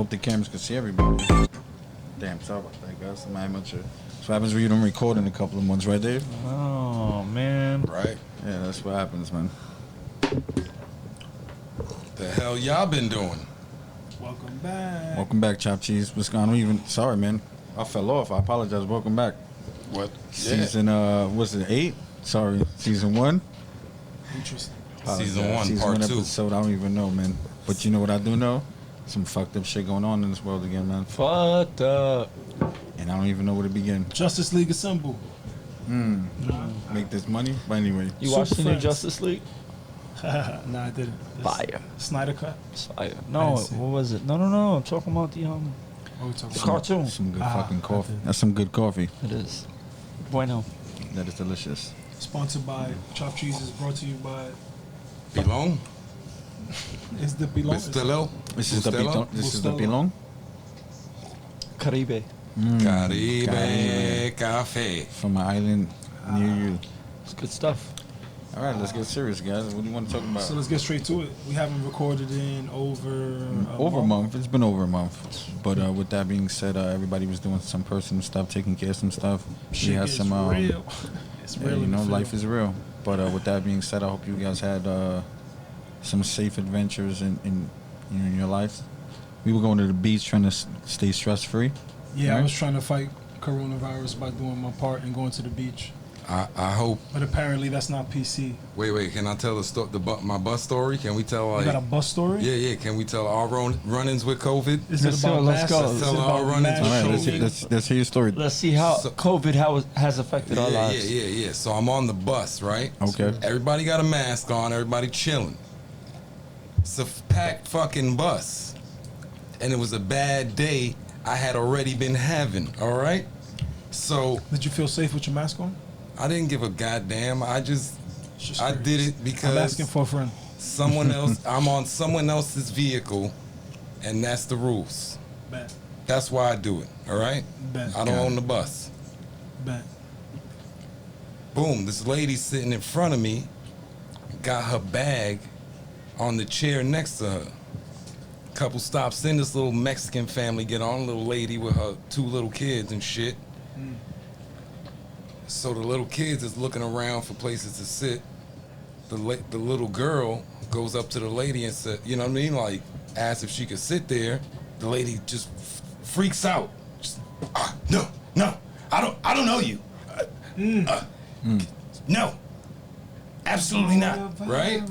Hope the cameras can see everybody. Damn, sorry about that, guys. I'm amateur. That's what happens when you don't record in a couple of months, right, Dave? Oh, man. Right? Yeah, that's what happens, man. The hell y'all been doing? Welcome back. Welcome back, Chopt Cheese. What's going on? Sorry, man. I fell off. I apologize. Welcome back. What? Season, what's it, 8? Sorry, season 1? Interesting. Season 1, season part 1 2. episode, I don't even know, man. But you know what I do know? Some fucked up shit going on in this world again, man. Fucked up. And I don't even know where to begin. Justice League Assemble. Make this money? But anyway. You watched the Super new Friends. Justice League? Nah, I didn't. Fire. Snyder Cut. It's fire. I No, didn't see what was it? No. I'm talking about the What are we talking The about? cartoon. Some good Ah, fucking coffee. I did. That's some good coffee. It is. Bueno. That is delicious. Sponsored by Chopt Cheese is brought to you by. Pilon? Is the Pilon? Bustelo? This is the Bustelo? pilon. This is the Bustelo. pilon. Caribe. Caribe Cafe. From an island near you. It's good stuff. All right, let's get serious, guys. What do you want to talk about? So let's get straight to it. We haven't recorded in over Over a month. It's been over a month. But with that being said, everybody was doing some personal stuff, taking care of some stuff. Shit We had gets some. real. It's Yeah, real. you in the know, field. life is real. But with that being said, I hope you guys had some safe adventures in your life. We were going to the beach trying to stay stress free. Yeah, I Right? was trying to fight coronavirus by doing my part and going to the beach. I hope. But apparently that's not PC. Wait. Can I tell my bus story? Can we tell You got a like? bus story? Yeah. Can we tell our run-ins with COVID? Is Let's it about go, let's mass? go. Is it Tell about our run-ins mass with All right, COVID? let's hear your story. Let's see how So- COVID has affected our lives. Yeah. So I'm on the bus, right? Okay. Everybody got a mask on. Everybody chilling. It's a packed fucking bus, and it was a bad day. I had already been having. All right. So Did you feel safe with your mask on? I didn't give a goddamn. I Just did curious. it because I'm asking for a friend. someone else. I'm on someone else's vehicle, and that's the rules. Bet. That's why I do it. All right. Bet. I don't own the bus. Bet. Boom. This lady sitting in front of me got her bag on the chair next to her. Couple stops in, this little Mexican family get on, little lady with her 2 little kids and shit. So the little kids is looking around for places to sit. The little girl goes up to the lady and said, you know what I mean, like asks if she could sit there. The lady just freaks out. Just, no, I don't know you. No, absolutely not. Right?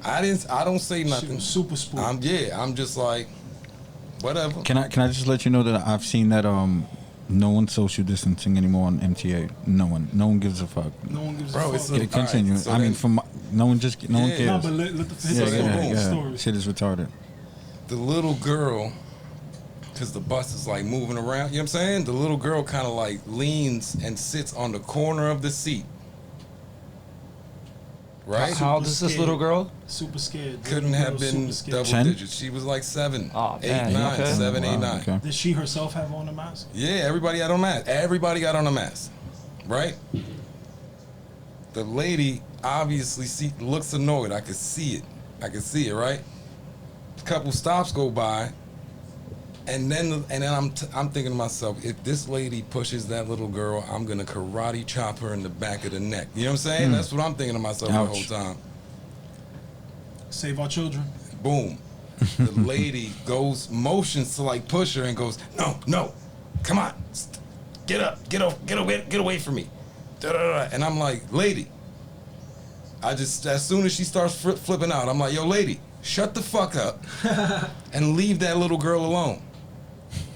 I don't say She nothing. was super spooked. I'm just like, whatever. Can I just let you know that I've seen that no one's social distancing anymore on MTA. No one gives a fuck. No one gives Bro, a it's fuck. a- Continue. Alright, so I mean, then- no one cares. No, Yeah. but let the So then, story. Shit is retarded. The little girl, because the bus is like moving around, you know what I'm saying? The little girl kind of like leans and sits on the corner of the seat. Right? How old is this little girl? Super scared. Couldn't Little have girl been super scared. double 10? digits. She was like 7, Oh, 8, man, 9, okay. 7, 8, Wow, 9. okay. Did she herself have on a mask? Yeah, everybody had on a mask. Everybody got on a mask, right? The lady obviously looks annoyed. I could see it, right? A couple stops go by, and then I'm thinking to myself, if this lady pushes that little girl, I'm gonna karate chop her in the back of the neck. You know what I'm saying? That's what I'm thinking to myself Ouch. the whole time. Save our children. Boom. The lady motions to like push her and goes, no, come on, get up, get away from me. Da-da-da. And I'm like, lady, as soon as she starts flipping out, I'm like, yo, lady, shut the fuck up and leave that little girl alone.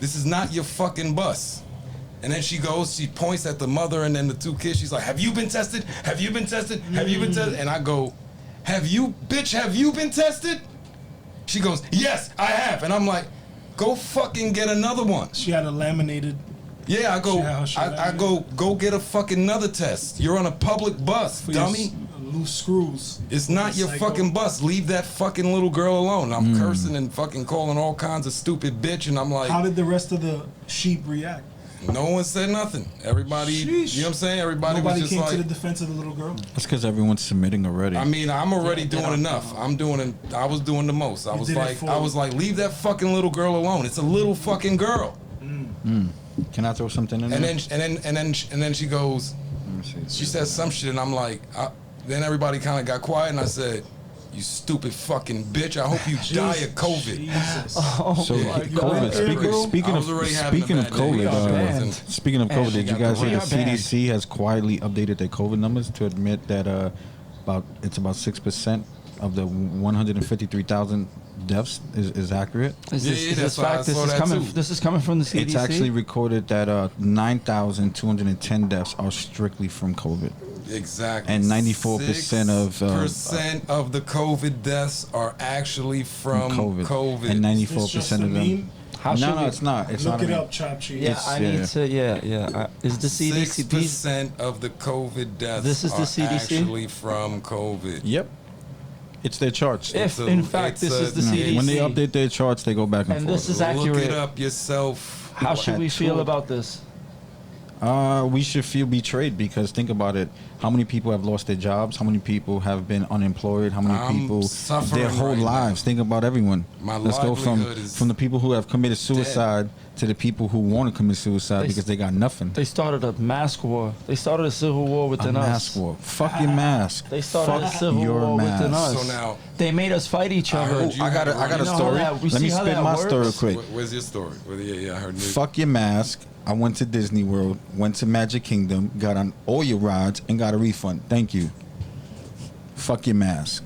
This is not your fucking bus. And then she points at the mother and then the 2 kids. She's like, have you been tested? Have you been tested? Have you been tested? And I go, have you been tested? She goes, yes, I have. And I'm like, go fucking get another one. She had a laminated. Yeah, I go, She I go get a fucking another test. You're on a public bus, For dummy. your loose screws. It's not your Psycho. fucking bus. Leave that fucking little girl alone. I'm cursing and fucking calling all kinds of stupid bitch, and I'm like, How did the rest of the sheep react? No one said nothing. Everybody, you know what I'm saying? Everybody Nobody was came just to the like, defense of the little girl. That's because everyone's submitting already. I mean, I'm already Yeah, doing enough. I was doing the most. I did it was like, leave that fucking little girl alone. It's a little fucking girl. Can I throw something in And there? then she goes, Let me see. she said some shit, and I'm like, then everybody kind of got quiet, and I said, "You stupid fucking bitch! I hope you die of COVID." Jesus. So Yeah, COVID. Speaking I of was already having a speaking of bad day. COVID, We are banned. speaking of And COVID, she did you got guys the hear the we are banned. CDC has quietly updated their COVID numbers to admit that about 6% of the 153,000 deaths is accurate. Is Yeah, this, yeah, is that's this why I fact? This saw is that coming. too. This is coming from the CDC. It's actually recorded that 9,210 deaths are strictly from COVID. Exactly. And 94% of, percent of the COVID deaths are actually from COVID. And Is this just 94% a of them. meme? How No, should no, we it's not. It's Look not. it a meme. up, Chopt Cheese. Yeah, I need to. Yeah. Is the CDC? 6% of the COVID deaths This is the are CDC? actually from COVID. Yep. It's their charts. If a- in fact this it's is the a- CDC, When they update their charts, they go back and And forth. this is Look accurate. it up yourself. how should we feel Tour. about this? We should feel betrayed because think about it. How many people have lost their jobs? How many people have been unemployed? How many I'm people suffering their whole right lives? now. Think about everyone. My Let's go livelihood is from the people who have committed suicide to the people who want to commit suicide They because they got nothing. They started a mask war. They started a civil war A within us. mask war. Fuck your mask. They started Fuck a civil your war within mask. us. So now, They made us fight each I other. heard you I got had a, I got You a know how story. that- we Let me see how spit that my works? story quick. Where's your story? Yeah, I heard it. Fuck your mask. I went to Disney World, went to Magic Kingdom, got on all your rides, and got a refund. Thank you. Fuck your mask.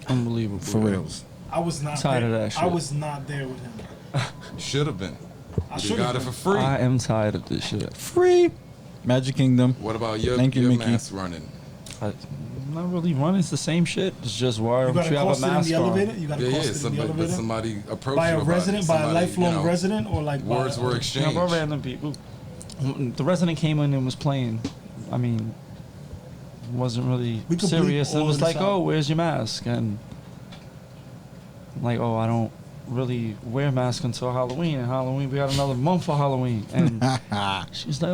Unbelievable. For reals. I was not Tired there. of that shit. I was not there with him. Should have been. I You should got have it been. for free. I am tired of this shit. Free. Magic Kingdom. What about your, Thank you, your Mickey. mask running? I'm not really running. It's the same shit. It's just why You don't got you have a accosted in mask the on? elevator? You got Yeah, accosted in the somebody, but elevator? somebody approached By you a about resident, it. by a Somebody, lifelong you know, resident, or like by words were No, exchanged. bro, random people. The resident came in and was playing. I mean, wasn't really We could bleep serious. And all was of this like, out. "Oh, where's your mask?" And I'm like, "Oh, I don't really wear mask until Halloween. And Halloween, we got another month for Halloween." And she's like,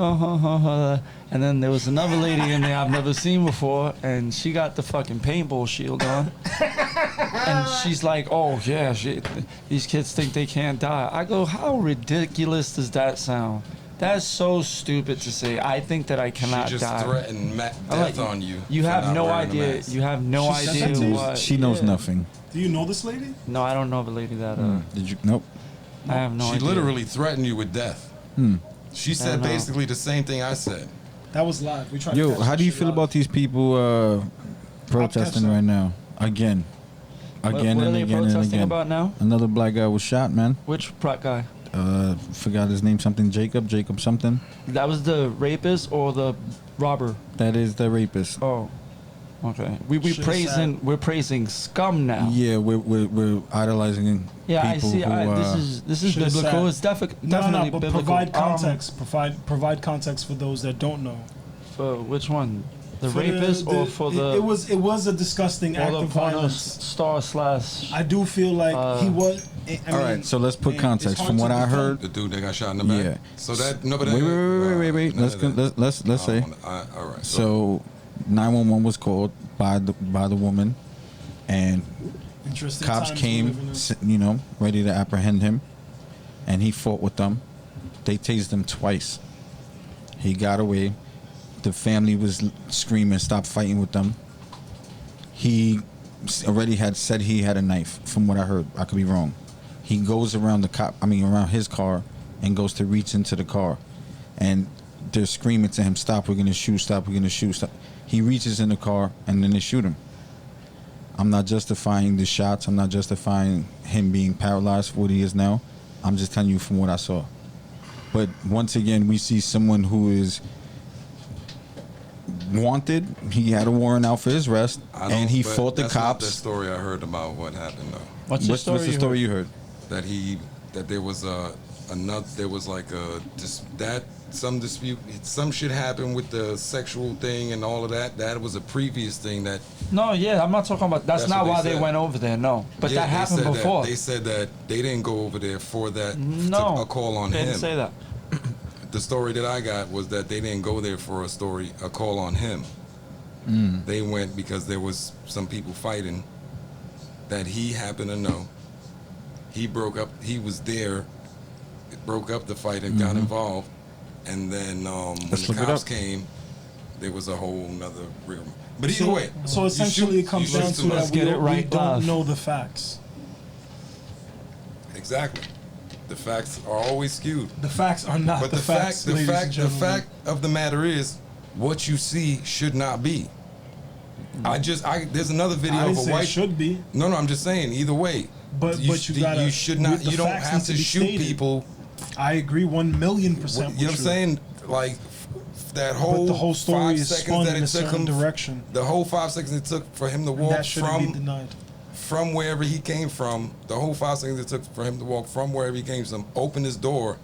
and then there was another lady in there I've never seen before, and she got the fucking paintball shield on. And she's like, "Oh yeah, these kids think they can't die." I go, "How ridiculous does that sound? That's so stupid to say. I think that I cannot She just die." threatened I'm like, death on you. You for have not no wearing a idea. mask. You have no She said idea that to you? what. She knows yeah. nothing. Do you know this lady? No, I don't know of a lady that. Did you? Nope. I have no She idea. literally threatened you with death. She said know. basically the same thing I said. That was live. We tried to Yo, catch how that do you shit feel live. about these people protesting that. right now? Again. What Again are and they again and protesting again. about now? Another black guy was shot, man. Which black guy? Forgot his name, something Jacob something. That was the rapist or the robber? That is the rapist. Oh, okay. We Should've we're praising scum now. Yeah, we're idolizing Yeah, people I see. who This is Should've biblical. said- It's definitely No, but biblical. provide context. Provide context for those that don't know. For which one? The For rapist or for the? It was a disgusting act or the of porno violence. star slash. I do feel like he was. I All mean, right, so let's put man, context. it's hard From to what I defend. heard, The dude that got shot in the back. Yeah. So that no, but wait. none Let's of that. let's say. All right. So, 911 was called by the woman, and Interesting cops times came, we live in. ready to apprehend him, and he fought with them. They tased him twice. He got away. The family was screaming, "Stop fighting with them." He already had said he had a knife, from what I heard. I could be wrong. He goes around around his car, and goes to reach into the car, and they're screaming to him, "Stop! We're gonna shoot! Stop! We're gonna shoot!" Stop. He reaches in the car, and then they shoot him. I'm not justifying the shots. I'm not justifying him being paralyzed for what he is now. I'm just telling you from what I saw. But once again, we see someone who is wanted. He had a warrant out for his arrest, and he fought the that's not the cops. story I heard about what happened though. What's the story? What's the story you heard? That there was some dispute, some shit happened with the sexual thing and all of that. That was a previous thing that. No, yeah, I'm not talking about. That's That's not what why they they said. went over there. No, but Yeah, that they happened said before. They said that they didn't go over there for that. No, a call on they him. didn't say that. the story that I got was that they didn't go there for a call on him. They went because there was some people fighting that he happened to know. He was there, broke up the fight and got involved. And then when the cops came, there was a whole nother real. But either way. So essentially it comes down to that we don't know the facts. Exactly. The facts are always skewed. The facts are not But the facts, the ladies and fact of the matter is, what you see should not be. There's another video I didn't of a say white. it should be. No, I'm just saying. Either way, But you gotta. You should not. You don't have to shoot people. I agree 1,000,000%. You know what I'm saying? Like that whole. But the whole story is 5 spun seconds in that a it took certain him. direction. The whole 5 seconds it took for him to And walk that shouldn't be denied. from wherever he came from. The whole 5 seconds it took for him to walk from wherever he came from, open his door.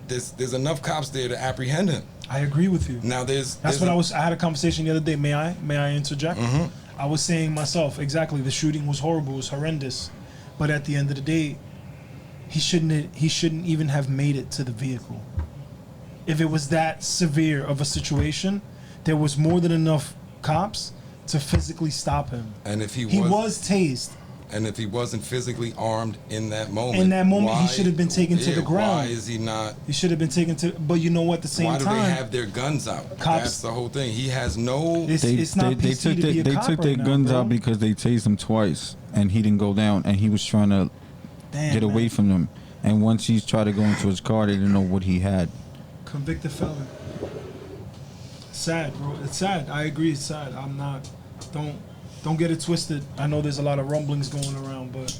There's enough cops there to apprehend him. I agree with you. Now I had a conversation the other day. May I interject? I was saying myself exactly. The shooting was horrible. It was horrendous. But at the end of the day, he shouldn't even have made it to the vehicle. If it was that severe of a situation, there was more than enough cops to physically stop him. And if he was tased. And if he wasn't physically armed in that moment, he should have been taken to the ground. Why is he not? He should have been taken to. But you know what? At the same time, time, why do they have their guns out? Cops, that's the whole thing. He has no. It's not PC to be a cop took their right guns now, out because they tased him twice, and he didn't go down, and he was trying to get away from them. And once he tried to go into his car, they didn't know what he had. Convicted felon. Sad, bro. It's sad. I agree. It's sad. I'm not. Don't get it twisted. I know there's a lot of rumblings going around, but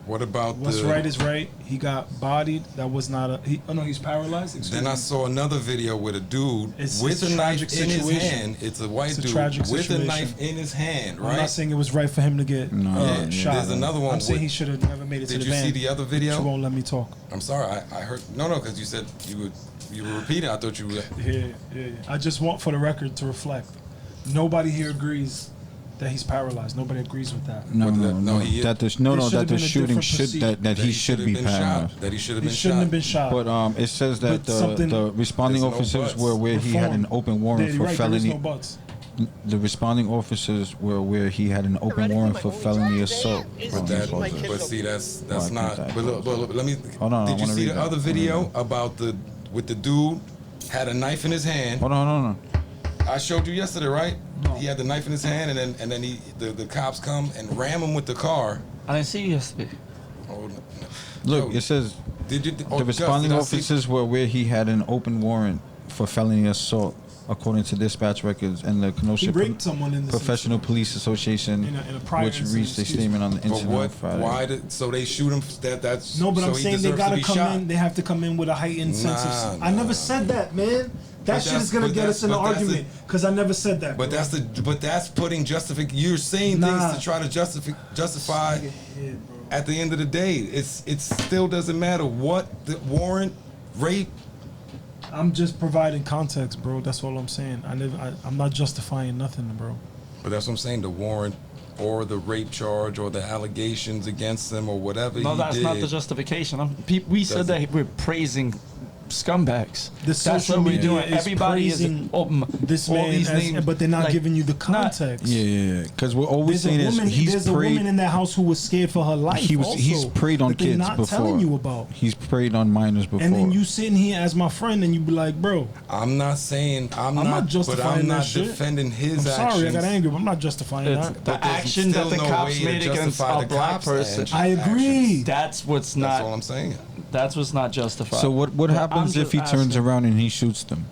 what about what's right is right. He got bodied. That was not a. He's paralyzed. Then I saw another video with a dude with a knife in his hand. It's a white dude with a knife in his hand. Right. I'm not saying it was right for him to get shot. There's another one. I'm saying he should have never made it to the van. Did you see the other video? You won't let me talk. I'm sorry. I heard. No, because you said you were repeating. I thought you were. Yeah. I just want for the record to reflect. Nobody here agrees that he's paralyzed. Nobody agrees with that. No. That the shooting he should be paralyzed. That he should have been shot. He shouldn't have been shot. But it says that the responding officers were where he had an open warrant for felony. The responding officers were where he had an open warrant for felony assault. But see, that's not. But let me. Hold on. Did you see the other video about with the dude had a knife in his hand? Hold on. I showed you yesterday, right? No. He had the knife in his hand, and then the cops come and ram him with the car. I didn't see you yesterday. Oh, no. Look, it says the responding officers were where he had an open warrant for felony assault, according to dispatch records and the Kenosha Professional Police Association, which reached a statement on the incident on Friday. So they shoot him? That's no, but so I'm saying they gotta come in. They have to come in with a heightened sense of. I never said that, man. That shit is gonna get us in an argument because I never said that. But that's putting justification. You're saying things to try to justify. At the end of the day, it still doesn't matter what the warrant, rape. I'm just providing context, bro. That's all I'm saying. I'm not justifying nothing, bro. But that's what I'm saying. The warrant or the rape charge or the allegations against him or whatever. No, that's not the justification. We said that we're praising scumbags. That's what we're doing. Everybody is this man, but they're not giving you the context. Yeah. Because we're always saying there's a woman in that house who was scared for her life. He's preyed on kids not before. Telling you about. He's preyed on minors before. And then you sitting here as my friend, and you be like, bro. I'm not saying I'm not justifying but I'm not defending his actions. I'm sorry, I got angry, but I'm not justifying that. The action that the cops made against a black person. I agree. That's what's not. That's all I'm saying. That's what's not justified. So what happens if he turns around and he shoots them?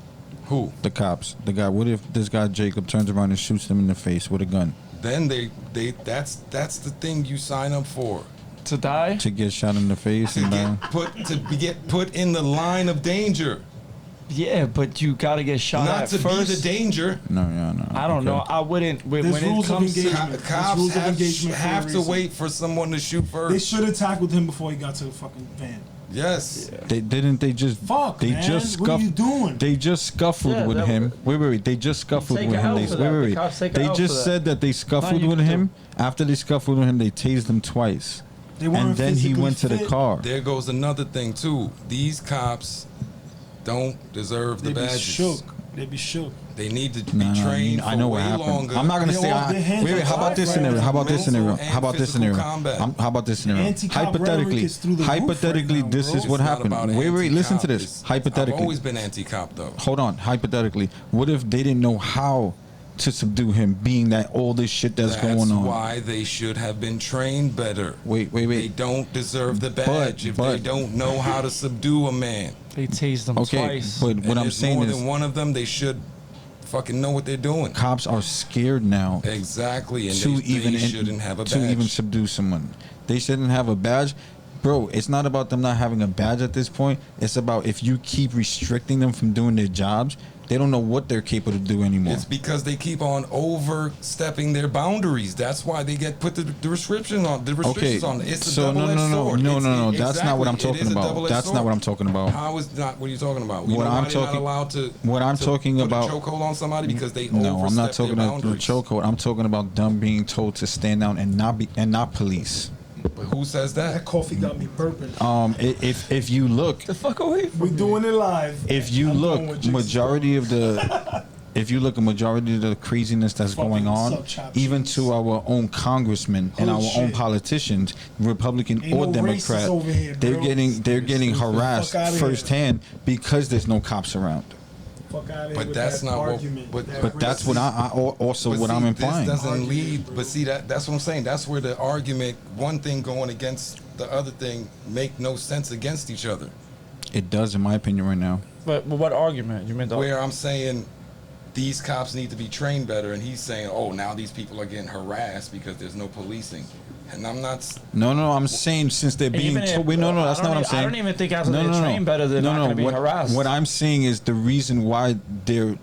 Who? The cops. The guy. What if this guy Jacob turns around and shoots them in the face with a gun? Then that's the thing you sign up for. To die? To get shot in the face and get put in the line of danger. Yeah, but you gotta get shot not at to first. be the danger. No. I don't know. I wouldn't. When it comes to cops have to wait for someone to shoot first. They should have tackled him before he got to the fucking van. Yes. Yeah. They just what are you doing? They just scuffled with him. Wait. They just scuffled with him. They just said that they scuffled with him. After they scuffled with him, they tased him twice. They weren't and then he physically went to the fit. car. There goes another thing too. These cops don't deserve the They be badges. shook. They be shook. They need to be No, no, trained I know for what way happened. longer. I'm not gonna They say. all- their hands Wait, are how about this tied, scenario? How about this mental scenario? and How about this physical scenario? combat. How about this scenario? Anti-cop rhetoric Hypothetically, is through the roof hypothetically, right now, this bro. is what It's not happened. about Wait, listen to anti-cop. this. It's- Hypothetically, I've always been anti-cop though. hold on. Hypothetically, what if they didn't know how to subdue him, being that all this shit that's going on? Why they should have been trained better. Wait. They don't deserve the badge if they but- don't know how to subdue a man. They tased them Okay, twice. but And what I'm there's saying more is, than one of them. They should fucking know what they're doing. cops are scared now Exactly, and to they shouldn't have a badge. to even subdue someone. They shouldn't have a badge. Bro, it's not about them not having a badge at this point. It's about if you keep restricting them from doing their jobs, they don't know what they're capable to do anymore. It's because they keep on overstepping their boundaries. That's why they get put the restrictions on. The restrictions on. It's a so double-edged sword. no. It's- That's not what I'm exactly, it talking is a about. double-edged That's not sword. what I'm talking about. How is not? What are you talking about? What I'm Not talking- allowed to. what I'm to talking put about- a chokehold on somebody because they No, I'm not overstep talking their about the boundaries. chokehold. I'm talking about them being told to stand down and not police. But who says That that? coffee got me burping. If you look, the fuck away from We me. doing it live. if you I'm look, going with Jason. majority of the if you look at majority of the craziness that's Fucking going on, suck, Chopt even Cheese. to our own congressmen and Hood our own shit. politicians, Republican Ain't or no Democrat, racists over here, they're bro. getting Fuck harassed outta here. firsthand because there's no cops around. Fuck out of here But with that's that not what- argument. but- that But that's racist- what I also But what see, I'm implying. This doesn't lead. But see that's what I'm saying. That's where the argument, one thing going against the other thing, make no sense against each other. It does, in my opinion, right now. But what argument? You meant the Where I'm saying these cops need to be trained better, and he's saying, oh, now these people are getting harassed because there's no policing. And I'm not. No, I'm saying since they're being Even if- told. Wait, no, that's I not what don't I'm e- I saying. don't even think after they're trained better, they're not gonna be what, harassed. What I'm saying is the reason why they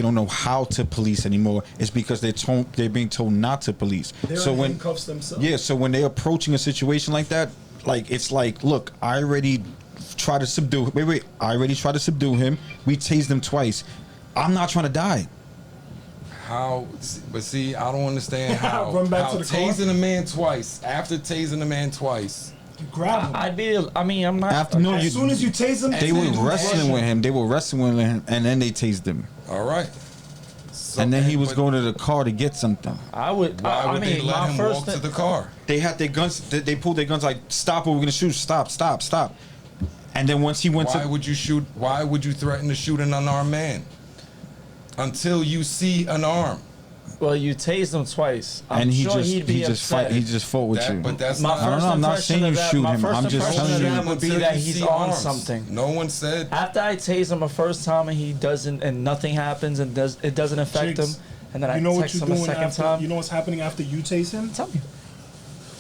don't know how to police anymore is because they're being told not to police. They're so in when handcuffs themselves. yeah, so when they're approaching a situation like that, like it's like, look, I already tried to subdue. Wait, I already tried to subdue him. We tased him twice. I'm not trying to die. How? But see, I don't understand how. Run back how to the car? tasing a man twice, after tasing a man twice. You grab him. I'd be. I mean, I'm not. After no, As soon as you tase him, they And were then wrestling with him. They were wrestling with him, and then they tased him. All right. So, And then he was but going to the car to get something. I would. Why I would they mean, let my him first. walk to the car? They had their guns. They pulled their guns like, stop, or we're gonna shoot. Stop. And then once he went Why to, would you shoot? Why would you threaten to shoot an unarmed man? Until you see an arm. Well, you tased him twice. I'm and he sure just he'd be he just upset. fight. He just fought with you. But that's My not. I don't know. I'm not First saying you impression of shoot that- him. my I'm first just impression telling of you. that would be Until that you he's see on arms. something. No one said. After I tase him a first time and he doesn't, and nothing happens, and it doesn't affect Jigs, him, and then I you know what text you're him a doing second after, time. You know what's happening after you tase him? Tell me.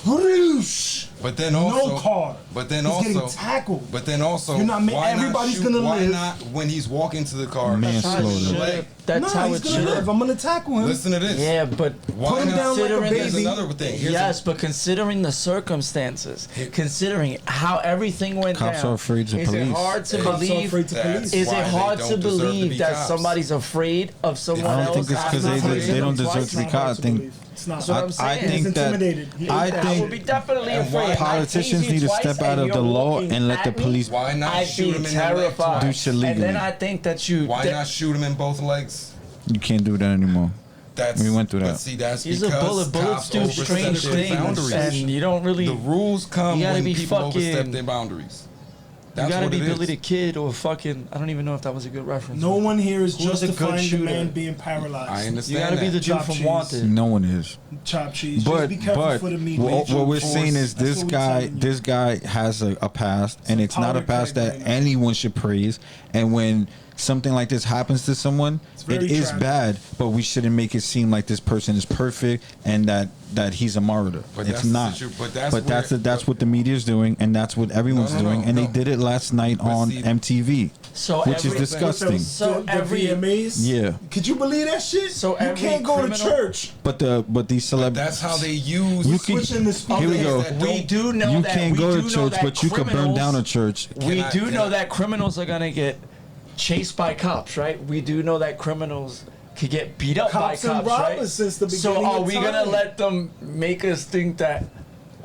Whoosh! But then also. No car. But then He's also. getting tackled. But then also. You're not ma- why not everybody's shoot- gonna why live. not when he's walking to the car? Manslaughter. shoot him in the leg? That's nah, how he's it gonna should. live. I'm gonna tackle him. Listen to this. Yeah, but Why Put him not? down like a Considering- Here's baby. another thing. Here's yes, but considering the circumstances, considering how everything went Cops down, are afraid to is police. it hard to Cops are believe? afraid to That's police. Is why it they hard don't to deserve believe be that cops. somebody's afraid of someone I else? don't think it's because after they tasing don't them deserve twice? to be caught. I think It's not. That's what I'm I saying. think He's that intimidated. He I ate that. I would think be definitely And why- afraid. I politicians tase you need to twice step out and of the you're law looking and let the at me, police Why not I'd shoot be him in the leg terrified. do shit And legally. then I think that you. Why not shoot him in both legs? You can't do that anymore. That's We went through that. But see, that's These are because bullets cops do overstep strange their things, boundaries. and you don't really. The rules come You gotta when be people overstep fucking- their boundaries. You That's gotta what be it Billy is. the Kid or fucking. I don't even know if that was a good reference. No one here is Who's a good justifying the shooter? man being paralyzed. I understand. You gotta be the that. dude Chopt from Cheese. Wanted. No one is. Chopt Cheese. But Just be careful for the media. what we're Force. saying is That's this what we're guy telling you. this guy has a past, and it's not a powder past keg that right now. anyone should praise. And when something like this happens to someone, it very is tragic. bad. But we shouldn't make it seem like this person is perfect and that he's a martyr. But It's that's the not. situ- but that's that's what the media is doing, and that's what everyone's No, no, doing. no, And no. they did it last night But on see- MTV, So which is every- disgusting. So the every- VMAs. Yeah. Could you believe that shit? So you every can't go to criminal- church. But these celebrities. That's how they use. You can- Switching the speakers. Here we go. that We don't- do know You that can't we go do to know church, that but you could burn down a church. We I- do can know I- that criminals are gonna get chased by cops, right? We do know that criminals could get beat up Cops by and cops, robbers right? since the So beginning are of we time. gonna let them make us think that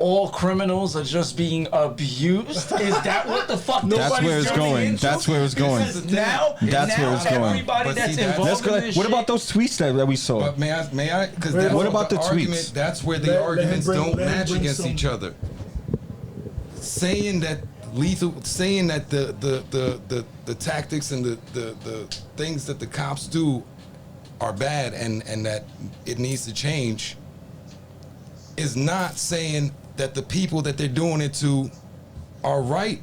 all criminals are just being abused? Is that what the fuck? That's where it's going. That's where it's going. Now, That's where it's going. everybody But that's see, that's- involved in this What shit, about those tweets that we saw? But may I? Because that's What about the argument. tweets? That's where the Let him arguments bring- don't let him match bring against some- each other. Saying that the tactics and the things that the cops do are bad and that it needs to change is not saying that the people that they're doing it to are right.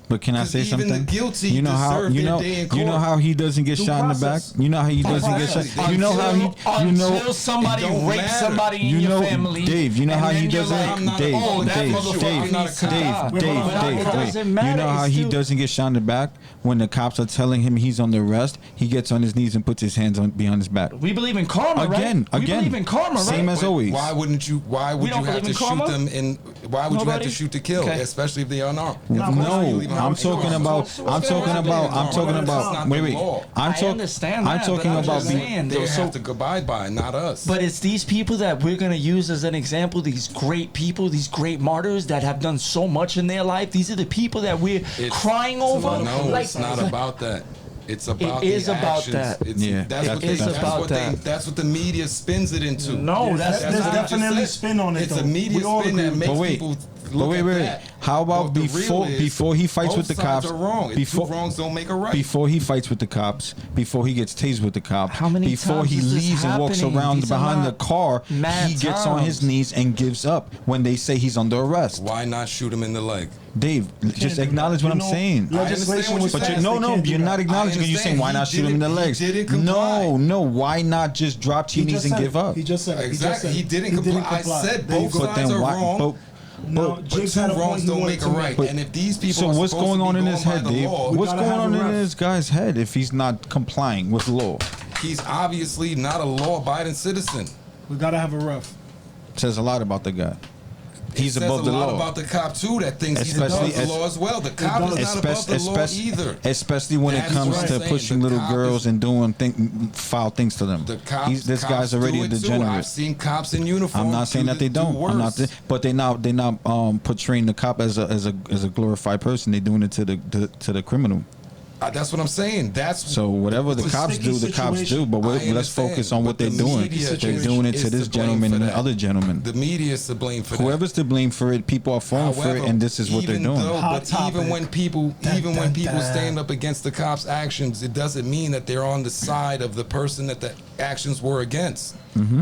But can I 'Cause say even something? the guilty you know how deserve you their know day in you know court. how he doesn't get shot in the back. process. You know how he doesn't get process. shot. You know how he. You know. until somebody it don't rapes matter. somebody in You your know, family, Dave. You know and how then he you're doesn't. like, I'm not Dave, a- oh, that Dave, motherfucker Dave, needs to die. Dave, But Dave, it Dave. doesn't Wait. matter. You know how It's he still- doesn't get shot in the back when the cops are telling him he's under arrest. He gets on his knees and puts his hands on behind his back. We believe in karma, Again, right? We again. believe in karma, right? Same as always. Why wouldn't you? Why would don't you have believe to in shoot karma? them? In why would you have Nobody? to shoot to kill, Okay. especially if they are unarmed? No, Leave them I'm out. talking about. I'm talking about. I'm talking That's about. not Wait, the wait. law. I'm I talking. understand I'm that, talking but I'm about. just saying, They though, so- have to abide by, not us. But it's these people that we're gonna use as an example. These great people, these great martyrs that have done so much in their life. These are the people that we're crying over. No, like, it's not about that. It's about It is the about actions. that. It's, Yeah, that's what it is about that. That's what the media spins it into. No, that's There's what I just definitely said. spin on it, It's though. a media We all spin agree that with makes But wait, people but look wait, at wait. that. How about But the real is, before he fights both with the sides cops? are wrong. Before Two wrongs don't make a right. before he fights with the cops, before he gets tased with the cops, How many before times he is this leaves and walks happening? around These are behind the not car, mad he gets on his times. knees and gives up when they say he's under arrest. Why not shoot him in the leg? Dave, just do acknowledge that. what You I'm know, saying. I Legislation understand was what But you're passed. no, They no, can't do you're that. not acknowledging. You're saying why He not shoot him in the didn't- legs? he didn't comply. No, why not just drop to He your knees just and said give it. up? He just said it. Exactly. He didn't comply. I said There you both go. But sides then are why? wrong. No, But Jake two had a point wrongs he don't wanted make a to right. make. And if these people So are what's supposed going to be on in going his by head, the Dave? law, What's gotta going have on a in ref. this guy's head if he's not complying with law? he's obviously not a law-abiding citizen. We gotta have a ref. Says a lot about the guy. He's It above says the a lot law. about the cop too. That thinks he's Especially above the law as well. The cop is not above the law either. Especially when it That's comes what I'm to saying. pushing The little cop girls is- and doing foul things to them. The cops, This cops guy's already do a it too. degenerate. I've seen cops in uniform. I'm not saying that they don't. I'm not. Worse. But they're not portraying the cop as a glorified person. They're doing it to the criminal. That's what I'm saying. That's So whatever the It's a cops sticky do, the cops situation. do. But I let's understand, focus on what but they're the doing. media They're doing it is to this to blame gentleman for and that. other gentlemen. the media is to blame for that. Whoever's to blame for it, people are falling for it, and this is what they're doing. Hot But even topic. when people, Dun, even dun, when people dun. stand up against the cops' actions, it doesn't mean that they're on the side of the person that the actions were against.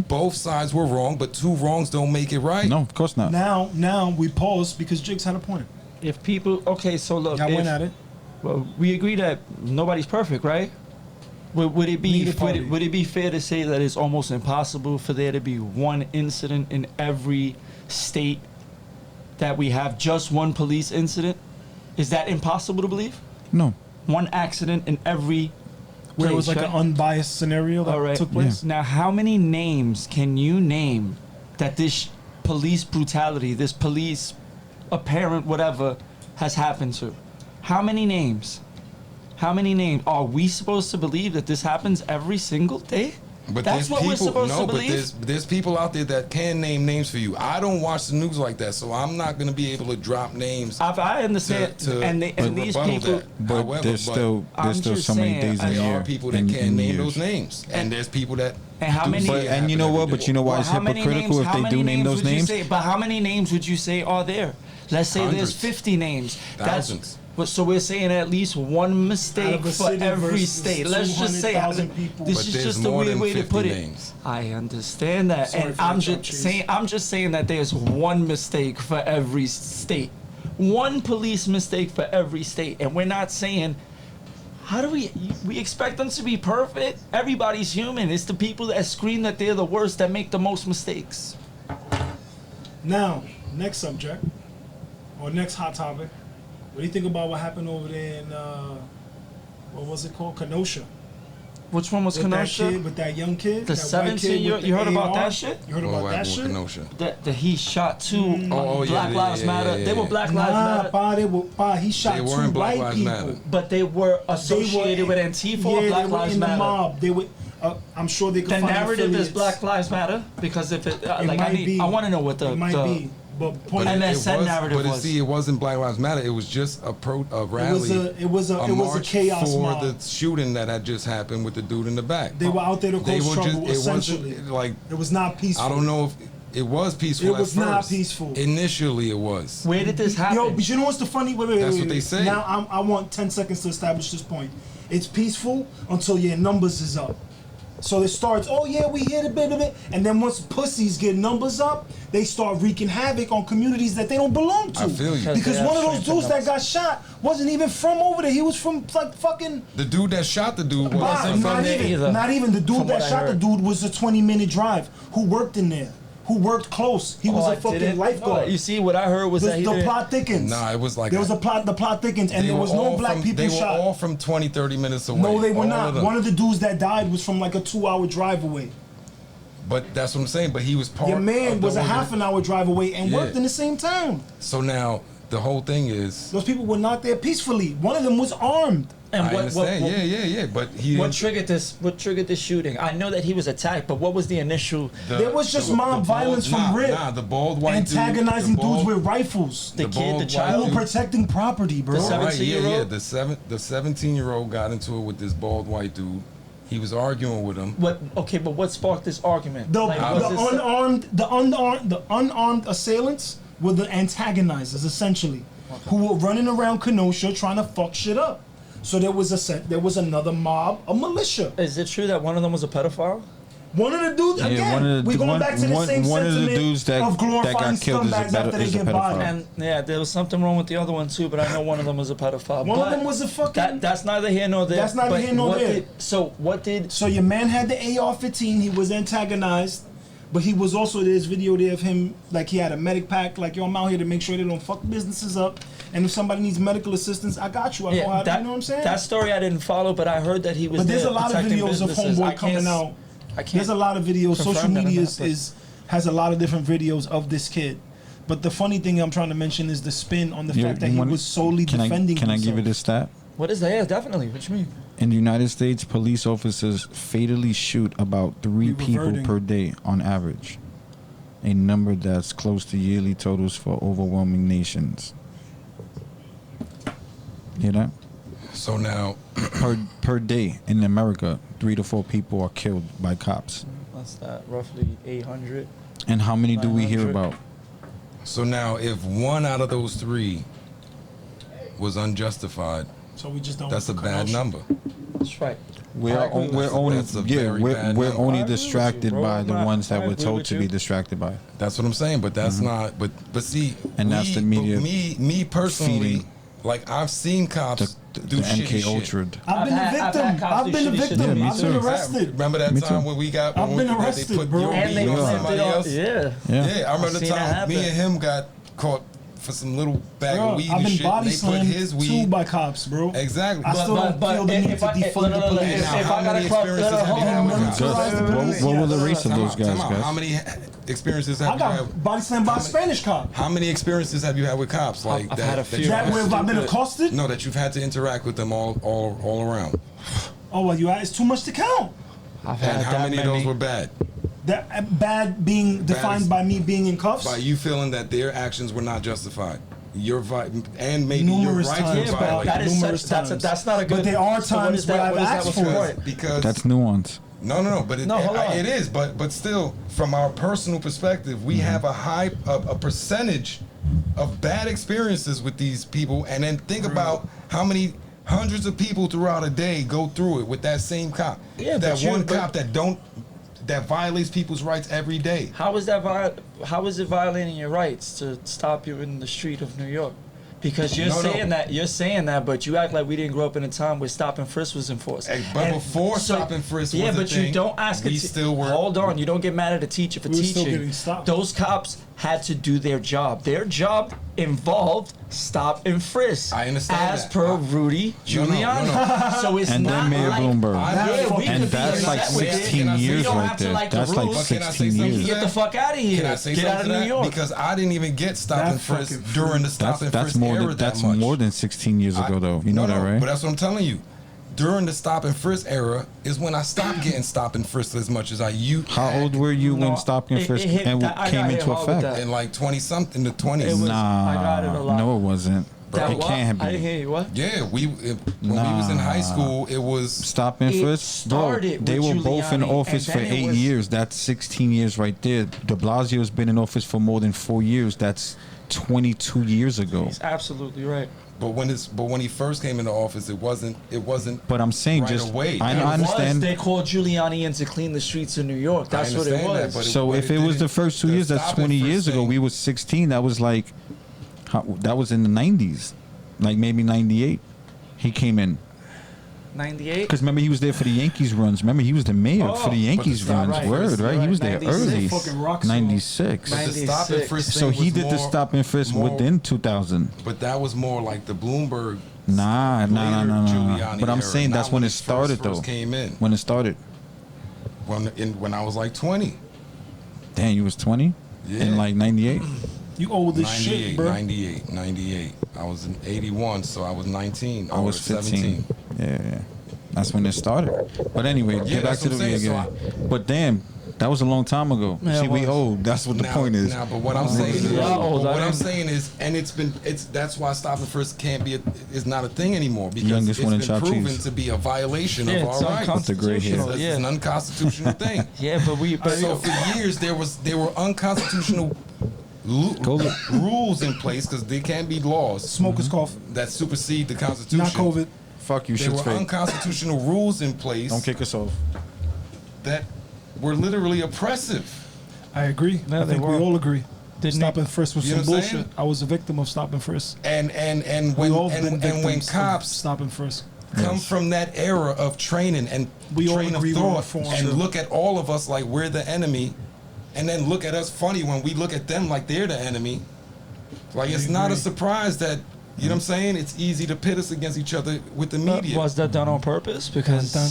Both sides were wrong, but two wrongs don't make it right. No, of course not. Now we pause because Jigs had a point. if people, okay, so look, Y'all if- went at it. well, we agree that nobody's perfect, right? Would it be Neither party. would it be fair to say that it's almost impossible for there to be one incident in every state that we have just one police incident? Is that impossible to believe? No. One accident in every Where it was place, like right? an unbiased scenario that All right. took place. Now, how many names can you name that this police brutality, this police apparent whatever, has happened to? How many names? How many names? Are we supposed to believe that this happens every sinle day? But That's there's what people, we're supposed no, to but believe? there's people out there that can name names for you. I don't watch the news like that, so I'm not going to be able to drop names. I understand, To and these rebuttal people. that. But However, there's still I'm just so many saying, days in the there year. are people that in- can't in name years. those names, and there's people that. And how do many- see But it and you know happen what? every But day. you know why Well, it's how many hypocritical names- if how they many do name names those would you names? say- but how many names would you say are there? Let's say there's Hundreds. 50 names. Thousands. So we're saying at least one Out mistake of a for city every versus state. Let's just say 200,000 people. this But is there's just a more weird than way to 50 put it. names. I understand that, Sorry and for the I'm Chopt just Cheese. saying that there's one mistake for every state, one police mistake for every state, and we're not saying. How do we expect them to be perfect? Everybody's human. It's the people that scream that they're the worst that make the most mistakes. Now, next subject, or next hot topic. What do you think about what happened over there in, what was it called? Kenosha. Which one was With that Kenosha? kid, with that young kid. The that white 17 kid with the you heard about AR? that shit? You heard Oh, about what that happened with shit? Kenosha? That he shot two Oh, yeah, Black yeah, Lives yeah, Matter. yeah, They were yeah. Black Lives Nah, Matter, he shot They two weren't Black white Lives people. Matter. but they were associated with Antifa or Yeah, Black they were Lives in the Matter. mob. They were. I'm sure they could The find narrative is affiliates. Black Lives Matter because if it, It like might be. I want to know what It might be. But point And that said was, narrative but was- see, it wasn't Black Lives Matter. It was just a rally. it was a march chaos for mob. the shooting that had just happened with the dude in the back. They were out there to They cause were trouble. it Essentially, wasn't like it was not peaceful. I don't know if it was peaceful. It was at not first. peaceful. Initially, it was. Where did this happen? Yo, but you know what's the funny? Wait, That's wait, what they wait. say. Now I want 10 seconds to establish this point. It's peaceful until your numbers is up. So it starts, oh yeah, we hit a bit of it, and then once pussies get numbers up, they start wreaking havoc on communities that they don't belong to. I feel you. Because They one of have those strength dudes that got shot wasn't even from over there. He was from like fucking. The dude that shot the dude Bah, wasn't from not there. even. either. Not even the dude From that what I shot the heard. dude was a 20-minute drive. Who worked in there? Who worked close? He was Oh, a I fucking didn't- lifeguard. Oh, you see, what I heard was that he The didn't. plot thickens. Nah, it was like there was a plot. The plot thickens, and They there were was no all black from, people They were shot. all from 20, 30 minutes away. No, they were All not. of them. One of the dudes that died was from like a 2-hour drive away. But that's what I'm saying. But he was part. Your man of the was a half an hour drive away and Yeah. worked in the same town. So now the whole thing is. Those people were not there peacefully. One of them was armed. And I understand. Yeah. But he. What didn't- triggered this? What triggered this shooting? I know that he was attacked, but what was the initial? There was just mob violence from Rip. Nah, the bald white dude, Antagonizing the bald- dudes with rifles. The the kid, bald the white child? Who dude. were protecting property, bro. The All right, 17-year-old? The 17-year-old got into it with this bald white dude. He was arguing with him. What? Okay, but what sparked this argument? The, Like, the was this- unarmed assailants were the antagonizers, essentially, who were running around Kenosha trying to fuck shit up. So there was another mob, a militia. Is it true that one of them was a pedophile? One of the dudes, Yeah, again, one of the- we're going one- back to the one- same one of the sentiment dudes that of glorifying got killed is a scumbags pedo- after they is a get pedophile. bodied. And yeah, there was something wrong with the other one too, but I know one of them was a pedophile. One of But them was a fucking. that's neither here nor there. That's neither but here nor what there. What did? So your man had the AR-15. He was antagonized, but he was also, there's video there of him, like he had a medic pack, like, yo, I'm out here to make sure they don't fuck businesses up. And if somebody needs medical assistance, I got you. I know how to, you know what I'm saying? That story I didn't follow, but I heard that he was. But there's there a lot of protecting videos of businesses. I Homeboy can't coming out. I can't. There's a lot of videos. confirm Social that or media not, but- has a lot of different videos of this kid. But the funny thing I'm trying to mention is the spin on the You- fact that you he wanna- was solely can defending Can I himself. give you this stat? What is that? Yeah, definitely. What you mean? In the United States, police officers fatally shoot about 3 We people reverting. per day on average, a number that's close to yearly totals for overwhelming nations. You know, So now, per day in America, 3 to 4 people are killed by cops. What's that? Roughly 800. And how many do we hear 900. about? if one out of those 3 was unjustified, So we just don't. that's a bad Kenosha. number. That's right. We're I agree with we're you. only That's a very bad we're number. only I agree with you, distracted bro. by the I- ones that I we're agree told with to you. be distracted by. That's what I'm saying. But that's not. But see, And that's the media Me personally, feeding like I've seen cops do The shitty NK shit. Ultra. I've been I've the had victim. cops I've do been the shitty shit to victim. me I've been too. arrested. Remember that Me time too. when we got I've when been that they arrested, put bro. your And beat they on sent somebody it off. else? Yeah. Yeah. I remember I've the seen that time me happen. and him got caught for some little bag Bro, of weed I've and been shit. body They put slammed his too weed. by cops, bro. Exactly. I still don't feel the need to defund the police. Now, if how I got many a club, experiences have you had with cops? Good. What were the race of those guys, How guys? many experiences I have you got had? body slammed by a Spanish cop. How many experiences have you had with cops? Like I've that, had a that few. you've That had where to- have I been accosted? No, that you've had to interact with them all around. Oh well, it's too much to count. I've And had how that many of those were bad? That bad being defined is- by me being in cuffs. By you feeling that their actions were not justified. And maybe Numerous your rights times, were bro. violated. That is Numerous such, times. that's not a good. But there are so what times is that? where I've What is that? asked What's for the it. point? Because That's nuance. No, but No, hold on. it is. But still, from our personal perspective, we have a percentage of bad experiences with these people, and then think about how many hundreds of people throughout a day go through it with that same cop. Yeah, that but you- one but- cop that violates people's rights every day. How is that? How is it violating your rights to stop you in the street of New York? Because you're saying that, but you act like we didn't grow up in a time where stop and frisk was enforced. But before stop and frisk was a but thing, you don't ask. we still were. Hold on, you don't get mad at a teacher for We were still teaching. getting stopped. Those cops had to do their job. Their job involved stop and frisk. I understand as that. per Rudy No, no, Giuliani. So it's And not then Mayor like, Bloomberg. Yeah, we And could be that's like upset with it. 16 Can I say years You don't right have to there. like the That's like rules. Can I say 16 something years. to Get the fuck out of here. Can I say Get out something of to New that? York. Because I didn't even get stop That and frisk fucking during the stop and That's frisk more era than that much. more than 16 years ago, though. You know that, right? But that's what I'm telling you. during the stop and frisk era is when I stopped getting stop and frisk as much as I used. How old were you No, when stop and it frisk hit and that- I came got hit into hard with effect? that. In like 20 something, the 20s. It was- I got it a lot. No, it wasn't. That It what? can't I didn't be. hear you. What? Yeah, when we was in high school, it was Stop and It frisk, bro. started They with were both in Giuliani, office and for then it 8 was- years. That's 16 years right there. De Blasio's been in office for more than 4 years. That's 22 years ago. He's absolutely right. but when he first came into office, it wasn't But I'm saying right just away. I It It understand. was, they called Giuliani in to clean the streets of New York. That's what it understand that, was. but So if it was the first 2 years, that's 20 years ago. We was 16. That was like, that was in the 90s, like maybe 98. He came in 98. because remember he was there for the Yankees runs. Remember he was the mayor Oh, for the Yankees but the runs. right, Word, right? He was there 96. early. Fucking rock star. 96. But the stop and 96. frisk So thing he was did the more- stop and frisk more- within 2000. But that was more like the Bloomberg. Nah. later Giuliani But I'm era, saying that's not when he it started first though. Came in When it started. when I was like 20. Damn, you was 20 Yeah. in like 98. You old as shit, 98, bro. 98. I was in 81, so I was 19. I was 15. Yeah. That's when it started. But anyway, Yeah, get back that's to the what I'm saying. again. But damn, that was a long time ago. Yeah, See, it we was. old. That's what the point is. Now, but what I'm saying is, Yeah, old, I didn't- is, and that's why stop and frisk can't be is not a thing anymore because Youngest it's one in been Chopt proven Cheese. to be a violation Yeah, of it's our rights. With the gray hair. unconstitutional. It's Yeah. an unconstitutional thing. Yeah, but So for years there were unconstitutional Go look. rules in place because there can't be laws Smoker's cough. that supersede the Constitution. Not COVID. Fuck you, There shit's were fake. unconstitutional rules in place Don't kick us off. that were literally oppressive. I agree. Yeah, I they think we were. all agree. Didn't Stop they- and frisk was You know some what I'm saying? bullshit. I was a victim of stop and frisk. And We all when been and when victims of cops stop and frisk. come from that era of training and We all train of agree with thought reform. and look at all of us like we're the enemy, and then look at us funny when we look at them like they're the enemy. Like it's not a agree. surprise that you know what I'm saying. It's easy to pit us against each other with the media. was that done on purpose? Because Dun,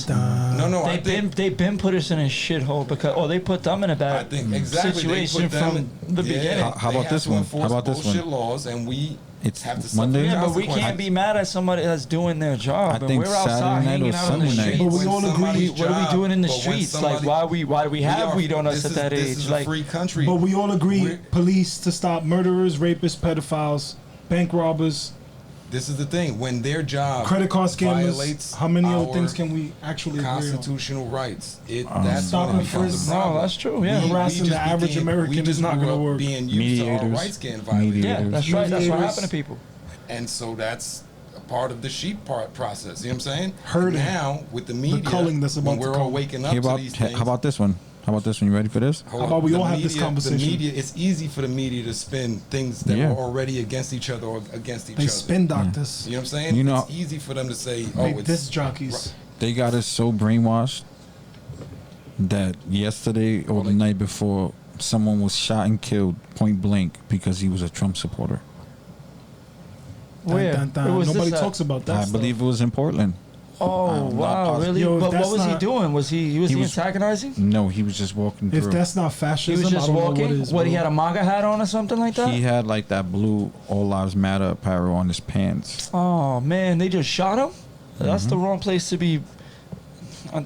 dun. No, I they've think been put us in a shithole because they put them in a I bad think exactly they situation put them from the beginning. How they about have this to one? enforce How about this bullshit one? laws, and we It's have to Monday? suffer Yeah, but we consequences. can't be mad at somebody that's doing their job. I and think we're outside Saturday night hanging or out on the Sunday night. streets. But we all agree. somebody's What are we doing in the but when streets? Like somebody- why do we have we don't us at that this age? is Like a free country. But we all agree We're- police to stop murderers, rapists, pedophiles, bank robbers, This is the thing. When their job credit card scammers. violates How many other our things can we actually agree on? constitutional rights, that's Stop when it and becomes frisk. a problem. No, that's true, yeah. Harassing the average American we is just not grew gonna up work. being used to our Mediators. rights getting violated. yeah, that's right. That's what Mediators. happened to people. And so that's a part of the sheep part process. You know what I'm saying? Herding. Now with the media, culling that's about when to we're all come. waking up How to about, these things. how about this one? How about this one? You ready for this? Hold How on. about we The all have this media- conversation? The media, it's easy for the media to spin things that Yeah. are already against each other or against each They other. spin doctors. You know what I'm saying? You know- it's easy for them to say, They it's disc jockeys. They got us so brainwashed that yesterday or the night before, someone was shot and killed point blank because he was a Trump supporter. Dun, Where? dun, dun. Where was Nobody this at? talk about that. I believe it was in Portland. Oh I'm not wow, positive. really? Yo, But what that's was he not- doing? Was he He was- antagonizing? No, he was just walking If through. that's not He fascism, was just I don't know walking. what is. What he bro. had a MAGA hat on or something like that? He had like that blue All Lives Matter apparel on his pants. Oh man, they just shot him. That's Mm-hmm. the wrong place to be.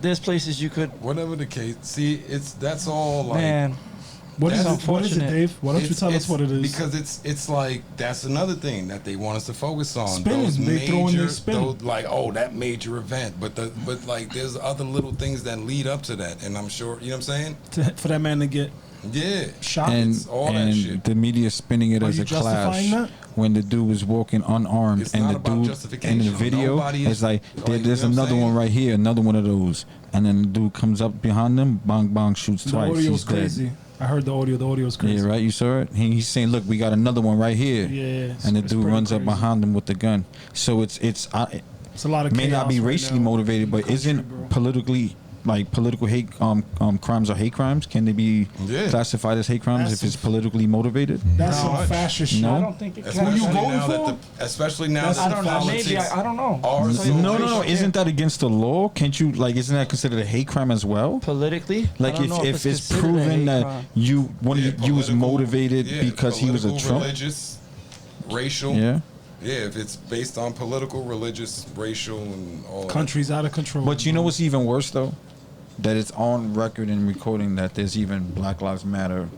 There's places you could. whatever the case. See, that's all like. Man, What is That's it? What is it, unfortunate. Dave? Why don't you tell us what it is? Because it's like that's another thing that they want us to focus on. Spinning. Those They throw in major, their spin. those, like that major event. But like there's other little things that lead up to that, and I'm sure you know what I'm saying. For that man to get Yeah, shot. And, It's all that and shit. the media spinning it Are as you a clash justifying that? when the dude was walking unarmed It's and not the about dude in justification. the video Nobody is is- like, like, there's you know what I'm another one saying? right here, another one of those, and then the dude comes up behind them, bang bang, shoots The twice. audio's He's dead. crazy. I heard the audio. The audio's crazy. Yeah, right. You saw it. He's saying, "Look, we got another one right here." Yeah, and the it's dude pretty runs up crazy. behind him with the gun. So it's It's a lot of may not be chaos right racially now. motivated, but Country, isn't bro. politically like political hate crimes or hate crimes? Can they be Yeah. classified as hate crimes That's if it's some- politically motivated? That's No, some I- fascist shit. No. I don't think it can. especially you voting now for? that especially now That's that I don't the know. politics Maybe I don't know. are so No, racial. Isn't that against the law? Can't you like? Isn't that considered a hate crime as well? Politically, I Like don't know if it's considered a proven hate that crime. you Yeah, was political- motivated yeah, because he was a political, Trump. religious, racial. Yeah. Yeah, if it's based on political, religious, racial, and all that. Country's out of control. But you know what's even worse though? That it's on record and recording that there's even Black Lives Matter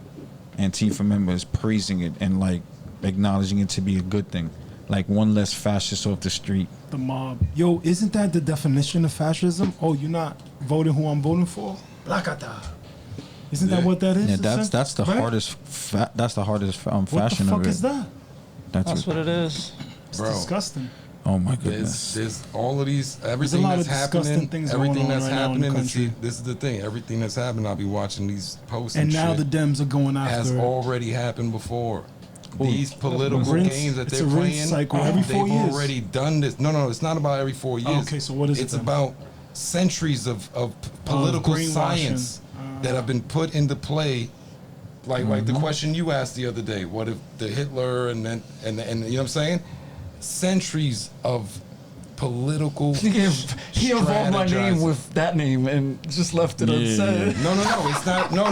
Antifa members praising it and like acknowledging it to be a good thing. Like one less fascist off the street. The mob. Yo, isn't that the definition of fascism? Oh, you're not voting who I'm voting for? Blacata. Isn't that what that is? Yeah, that's the Right? hardest. That's the hardest What fashion the fuck of it. is that? That's what it is. It's Bro. disgusting. Oh my goodness. There's all of these, everything lot that's of disgusting happening, things everything going on that's right now in the happening. And see, country. this is the thing. Everything that's happening, I'll be watching these posts And and now shit, the Dems are going has after. already happened before. These political Rinse- games that it's they're a rinse playing, cycle every 4 they've years. already done this. No, it's not about every 4 years. Okay, so what is it It's then? about centuries of political greenwashing. science that have been put into play. Like the question you asked the other day, what if the Hitler and then and you know what I'm saying? Centuries of political He involved my name strategizing. with that name and just left it unsaid. No, it's not. No,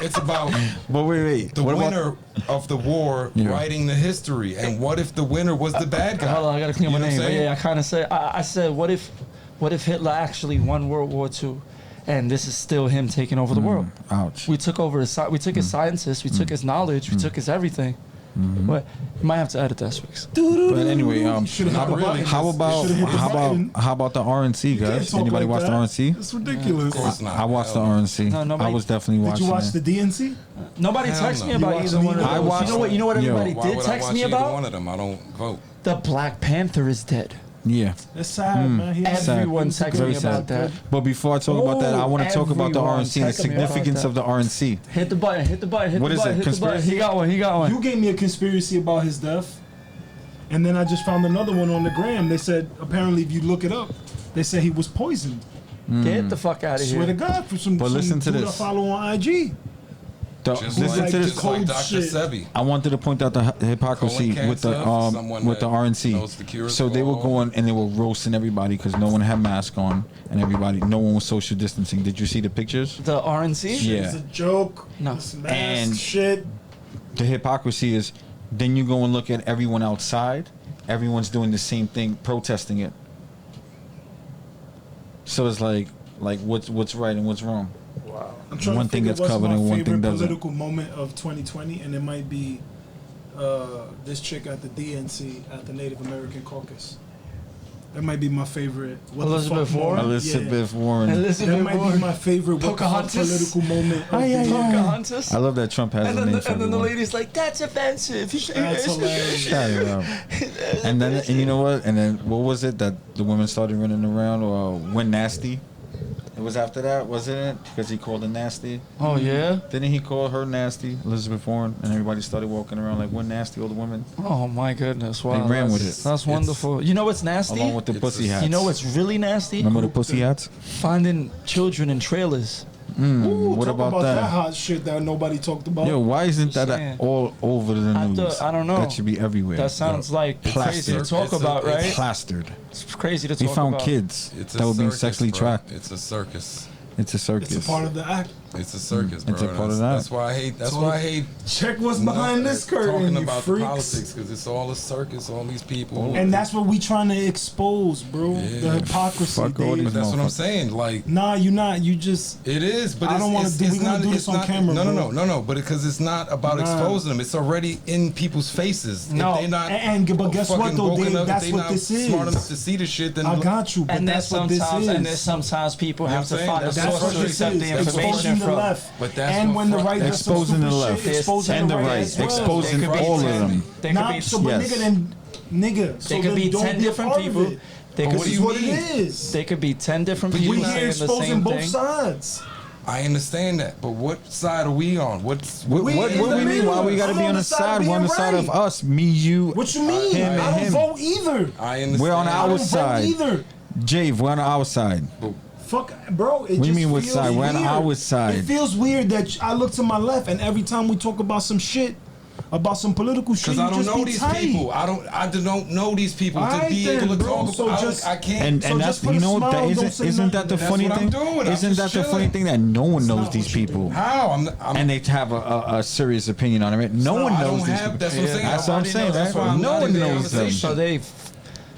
it's about But wait. the What about- winner of the war Yeah. writing the history. And what if the winner was the bad guy? Hold on, I gotta clear my You know what name. I'm saying? Yeah, I kind of said. I said, what if Hitler actually won World War II, and this is still him taking over the world? Ouch. We took over his. We took his scientists. We took his knowledge. We took his everything. But you might have to edit that, Swix. But anyway, Should've Not hit the really. button. how about Should've hit the button. how about the RNC You can't guys? talk Anybody like watch the that. RNC? It's ridiculous. Of course not. I watched the Hell no. RNC. No, nobody- I was definitely Did watching you watch it. the DNC? Nobody Hell texted me no. about You either watched one of either? those. I watched- You know what Yo. everybody Why did would I text watch me either about? one of them? I don't vote. The Black Panther is dead. Yeah. It's sad, man. He was- Everyone he was a texted good- Very me about sad. that. But before I talk about that, I want to talk about the everyone RNC and the texted me about significance that. of the RNC. Hit the button. Hit the button. Hit What the is button. it, Hit the button. conspiracy? He got one. He got one. You gave me a conspiracy about his death, and then I just found another one on the gram. They said apparently if you look it up, they said he was poisoned. Get the fuck out of Swear to here. God, for some, But some listen to dude I this. follow on IG. Just Listen like, to this. just like cold Dr. shit. Sebi. I wanted to point out the hypocrisy Colon with the cancer, someone with the that RNC. knows the cures So they for were all. going and they were roasting everybody because no one had mask on and no one was social distancing. Did you see the pictures? The RNC? Yeah. It's a joke. No. This mask And- shit. The hypocrisy is then you go and look at everyone outside. Everyone's doing the same thing, protesting it. So it's like what's right and what's wrong. I'm trying One to thing think that's what's covered my and one favorite thing doesn't. political moment of 2020, and it might be this chick at the DNC at the Native American Caucus. That might be my favorite. What the Elizabeth fuck Warren? moment. Elizabeth Warren. Yeah. That Elizabeth might be Warren. my favorite what the fuck Pocahontas? political moment of the year. Pocahontas. I love that Trump has And a then, name the, for and then the everyone. lady's like, "That's offensive." That's hilarious. Shut it up. And you know what? And then what was it that the women started running around or when nasty? It was after that, wasn't it? Because he called her nasty. Oh yeah. Didn't he call her nasty, Elizabeth Warren? And everybody started walking around like, when nasty, all the women? Oh my goodness! Wow. ran with that's- it. That's wonderful. You know what's nasty? Along with the It's pussy a- hats. You know what's really nasty? Remember the pussy hats? Finding children in trailers. Ooh, What talk about that that? hot shit that nobody talked about? Yo, why isn't that saying. all over the I news? I don't know. That should be everywhere. That sounds like crazy to Plastered. talk It's a- about, it's right? Plastered. It's crazy to We talk found about. kids It's a that were being circus, sexually bro. tracked. It's a circus. It's a circus. It's a part of the act. It's a circus, bro. It's a part of that. That's why I hate. That's why I hate. Check what's behind this curtain, Talking you about the freaks. politics because it's all a circus. All these people. And that's what we trying to expose, bro. Yeah. The hypocrisy. Fuck all Dave. these But that's what I'm motherfuckers. saying. Like. Nah, you not. You just. It is, but I it's, don't wanna it's, do- it's we gonna not, do it's this on not, camera, No, bro. but because it's not about Nah. exposing them. It's already in people's faces. No. If they not But guess what, fucking though, woken Dave? up, if That's they what not this is. Smart enough to see the shit, then I got you, but And that's there's what this sometimes, is. and there's sometimes people have to You know what I'm find a saying? That's source what to this accept is. the information Exposing the from. left. But that's and what when the front- right does some Exposing the stupid left. shit, exposing And the right. as well. Exposing They could be all of 10 them. They could Nah, be, so but yes. nigga, then nigga. So they could then be don't 10 be a different part of people. it. They But could what do This you is what mean? it is. They could be 10 different But people We you're here saying the exposing same both thing. sides. I understand that, but what side are we on? What's What We do in we the mean? middle. Why we gotta I'm be on on the the side side? of We're on the being side of right. us, me, you. What you mean? Him and I don't him. vote either. I understand. We're on I our don't side. vote either. Jave, we're on our side. Fuck, bro. It What do you just mean what feels side? We're on weird. our side. It feels weird that I look to my left, and every time we talk about some shit, about some political shit, Because I don't just know be these tight. people. I don't know these people to Alright be then, able to bro. talk So about. just- I can't. And So that's just put you a know smile, that don't say isn't that the nothing. funny That's thing? what I'm doing. I'm Isn't just that the funny chilling. thing that no one knows not these what you're people, How? I'm and they have a serious opinion on it. No one I knows don't these have. people. That's what I'm saying. That's what I'm Nobody saying. knows. That's why why I'm no not one in the knows them. conversation. So they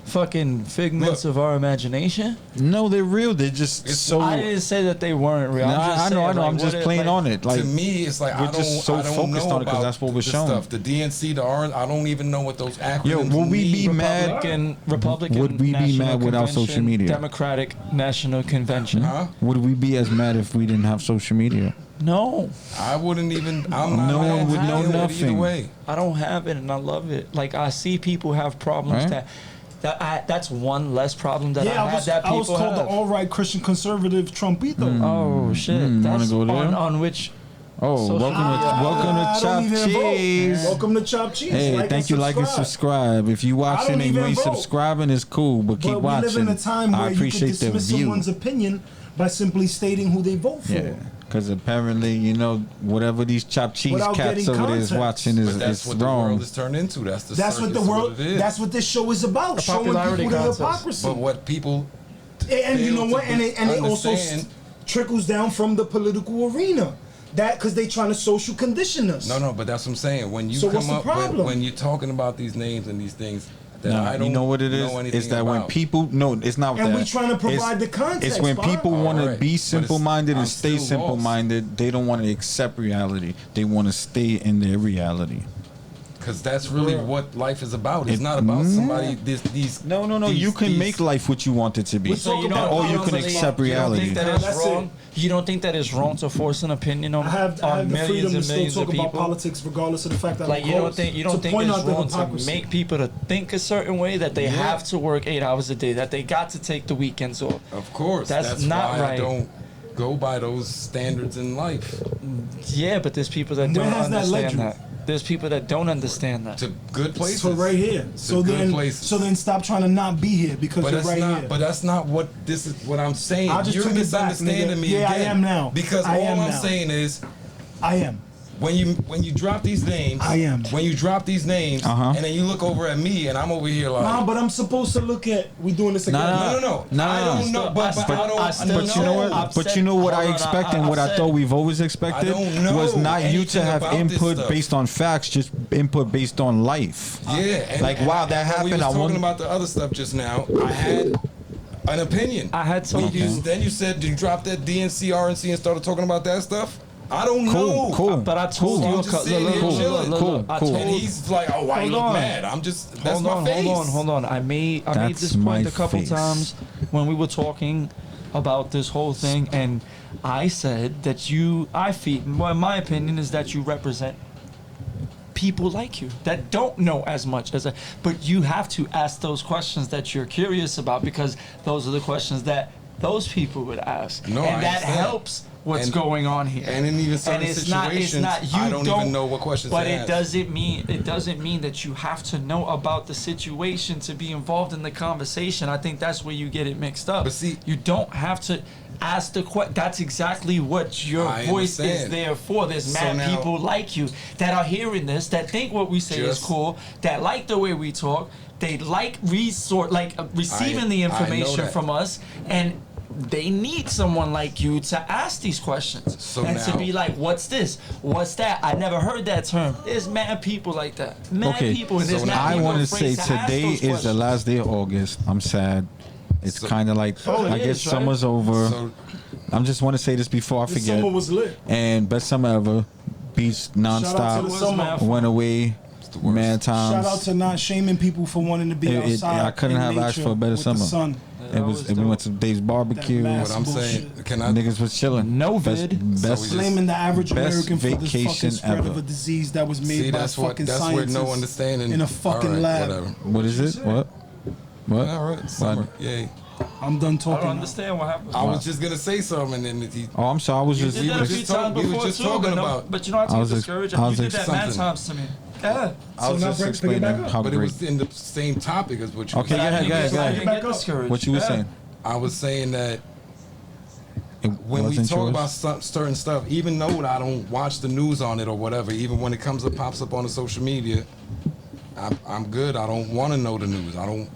fucking figments Look. of our imagination. No, they're real. They're just so. I didn't say that they weren't real. Nah, I'm just I know. saying, I know. like, I'm what just it- playing like, on it. Like to me, it's like we're I just don't, so I don't focused know on it 'cause about that's what we're the shown. Stuff. The DNC, the R, I don't even know what those acronyms Yo, will we be mean. mad? Republican Would we be National mad without Convention, social media? Democratic National Convention. Huh? Would we be as mad if we didn't have social media? No, I wouldn't even. I'm not. No I one don't would know deal with it nothing. Either way. I don't have it, and I love it. Like I see people have problems Right. that's one less problem that Yeah, I have that I people was called the have. all-right Christian conservative Trumpito. Oh shit! wanna That's go there? on which. Oh, Social welcome media. to welcome I to don't Chopt even vote. Cheese. Welcome to Chopt Cheese. Hey, Like thank you, like and subscribe. If you watching don't and you even ain't vote. subscribing, it's cool, but keep But we live watching. in a time where I you can appreciate the dismiss view. someone's opinion by simply stating who they vote for. Yeah, because apparently, whatever these Chopt Cheese Without cats getting over there is context. watching But is that's what the wrong. world has turned into. That's the. That's what the circus, world. It is. That's what this show is about. A Showing popularity people the contest. hypocrisy. But what people. And you fail know to what? And it also understand- trickles down from the political arena. That because they trying to social condition us. No, but that's what I'm saying. When you So come what's the up problem? when you're talking about these names and these things that Nah, I don't you know what it is? know anything It's that when about. people it's not And that. we trying to provide It's- the context, It's when Bob. people want to Alright, but be it's- simple-minded I'm and stay still lost. simple-minded. They don't want to accept reality. They want to stay in their reality. Because that's really Yeah. what life is about. It's It- not about somebody. These. No. these- You can these- make life what you want it to be. We talk you about- don't- Or you don't can believe- accept You don't reality. think that Nah, is that's wrong? it. You don't think that is wrong to force an opinion on I have on the millions freedom to and still millions talk of about people? politics, regardless of the fact that Like I'm you don't close, think to it's point out the wrong to hypocrisy. make people to think a certain way that they Yeah. have to work 8 hours a day, that they got to take the weekends off. Of course, That's not why right. I don't go by those standards in life. Yeah, but there's people that Where don't has that led understand you? that. There's people that don't understand that. To good places. So right here. So good then, places. so then, stop trying to not be here because But you're that's right not. here. But that's not what this is. What I'm saying. I'll just You're took it back, misunderstanding nigga. me Yeah, I again. am now. Because I all am I'm now. saying is, I am. when you drop these names, I am. When you drop these names, Uh-huh. and then you look over at me, and I'm over here like. Nah, but I'm supposed to look at. We doing this again. Nah, No. Nah. I don't know. But I don't. I still But you know what? I've But said- you know what hold I on, expect and what I said- thought we've always expected I don't know was not you to anything have about this input stuff. based on facts, just input based on life. Yeah, and, Like, wow, that and happened, We was I talking wonder- about the other stuff just now. I had an opinion. I had told You- you. Then you said you dropped that DNC, RNC, and started talking about that stuff. I don't know. Cool. But I told Cool. you I'm a just couple. sitting Look, here look, look, chilling. look, look, I Cool. told And he's like, "Oh, why you Hold look on. mad?" I'm just. That's my face. Hold on. I made That's this point my a couple face. times when we were talking about this whole thing, and I said that my opinion is that you represent people like you that don't know as much as but you have to ask those questions that you're curious about because those are the questions that those people would ask, No, and I that understand. helps what's And- going on here. and in even certain it's situations, not you I don't even know what questions But to it ask. doesn't mean that you have to know about the situation to be involved in the conversation. I think that's where you get it mixed up. But see- you don't have to ask the question. That's exactly what your I voice is understand. there for. There's So mad now- people like you that are hearing this, that think what we say is Just- cool, that like the way we talk, they like receiving the I know information that. from us, and they need someone like you to ask these questions So and to now- be like, what's this? What's that? I never heard that term. There's mad people like that. Mad Okay, people. And there's so mad now- I people want to afraid say to ask today those is the questions. last day of August. I'm sad. It's So- kind of like Oh, it I guess is, right? summer's over. So I'm just want to say this before I This forget. summer was lit. And best summer ever. Beach Shout out to nonstop. the summer. Went away. the worst. Mad times. Shout out to not shaming people for wanting to be outside. I couldn't in have asked nature for a better with summer. The sun. It was. We went to Dave's barbecue. That what I'm bullshit. saying, can I? Niggas was chilling. No Best, vid. best So we just- Blaming the average best American for this vacation fucking spread ever. of a disease that was made See, by that's fucking where scientists no understanding in a fucking All right, lab. Whatever. What is it? What? What? All right, summer. Yay. I'm done I talking. don't now. understand what happened. I was just gonna say something, and then he. Oh, I'm sorry. I was You just. did that a was few just talk- times we was before just too, talking but no, about- but you know, I I take was ex- discouraged. I You was did that mad something. times to me. Yeah. I was now just pick it explaining back up. how But it great. was in the same topic as what you. Okay, were go saying. ahead, go ahead, go I ahead. didn't get discouraged. What you were Yeah. saying? I was saying that when we wasn't talk yours? about certain stuff, even though I don't watch the news on it or whatever, even when it pops up on the social media, I'm good. I don't want to know the news. I don't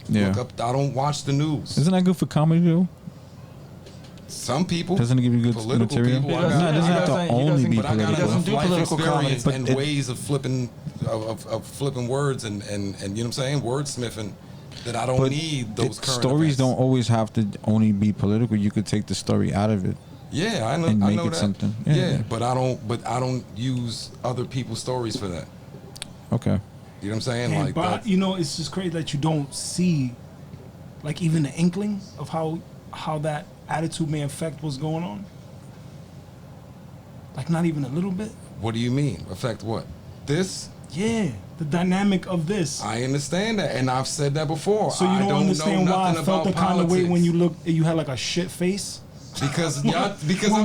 look up. I don't watch the news. Isn't that good for comedy though? Some people Doesn't it give you good political material? people. No, I it doesn't have to only be but I got political. doesn't enough do life political comedy. experience But and it- ways of flipping words and you know what I'm saying, wordsmithing, that I don't But need those current stories events. don't always have to only be political. You could take the story out of it. Yeah, I know. and I make know it that. something. Yeah. Yeah. but I don't use other people's stories for that. Okay. You know what I'm saying? And Like but that. you know, it's just crazy that you don't see, like, even the inkling of how that attitude may affect what's going on. Like, not even a little bit. What do you mean? Affect what? This? Yeah, the dynamic of this. I understand that, and I've said that before. So you I don't understand know why I nothing felt the about kind of way when politics. you had like a shit face. Because When I'm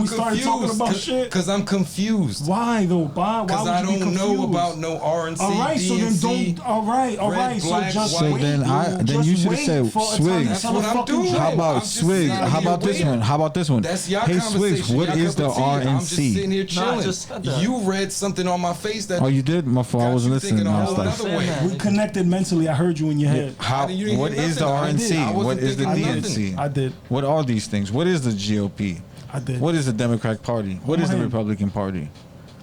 we started talking about shit? Because I'm confused. Why though, Bob? Why Because would I you be don't know confused? about no RNC, All right, so then DNC. don't. All right, red, so black, just white, So wait. then Just then you should have wait said for a time to Swigs. That's tell what a I'm fucking doing. joke. How I'm about just Swigs? sitting How here about this waiting. one? How about this one? That's your Hey conversation. Swigs, what your is the cup of tea. I'm just sitting RNC? here I chilling. just said that. You read something on my face that Oh, you did? My fault. I got wasn't you listening. thinking a No, whole stuff. other way. We connected mentally. I heard you in your head. How? You didn't What hear is the nothing. I RNC? wasn't What is the thinking DNC? I did. What are these things? What is the GOP? I did. What is the Democratic Party? What my is the hand. Republican Party?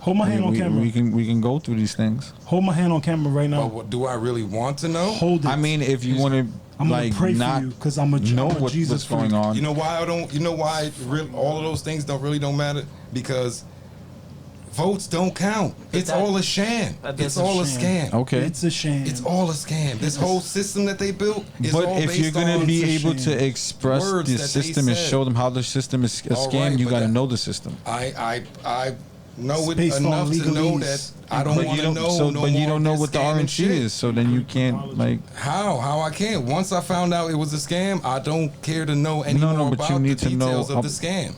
Hold my hand on camera. we can go through these things. Hold my hand on camera right now. But what, do I really want to know? Hold it. I mean, if you want to I'm gonna like pray for not you because I'm a know I'm a Jesus what's going freak. on, You know why I don't? You know why all of those things don't matter? Because votes don't count. It's that- all a sham. that It's is a all a sham. scam. okay. It's a shame. It's all a scam. This whole system that they built is But all if based you're gonna on be It's a able shame. to express Words the that they system and said. show them how the system is a All scam, right, you but got to that- know the system. I know It's it based on enough to know legalese. that I don't But want you to don't. know. So, no but you more don't know of what the this scamming RNC shit. is. So then you can't like. How I can't. Once I found out it was a scam, I don't care to know any No, no, more but about you need the to know details of up- the scam.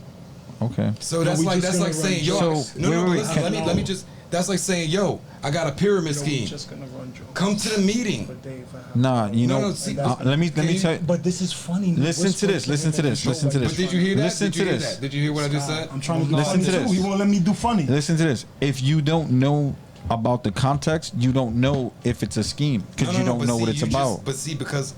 Okay. So No, that's we like just that's gonna like saying, run yo, jokes. no, no, wait, listen, wait, let me just. That's like saying, yo, I got a pyramid scheme. Just gonna run jokes. Come to the meeting. But Dave, I have- Nah, you No, know. no, see, let me can you- tell you. But this is funny. Listen to this. Listen to this. Listen to this. But did you hear that? Listen Did you to hear this. that? Did you hear what I just said? I'm trying to do Listen funny to too. this. He won't let me do funny. Listen to this. If you don't know about the context, you don't know if it's a scheme because you don't but know see, what it's you about. Just, but see, because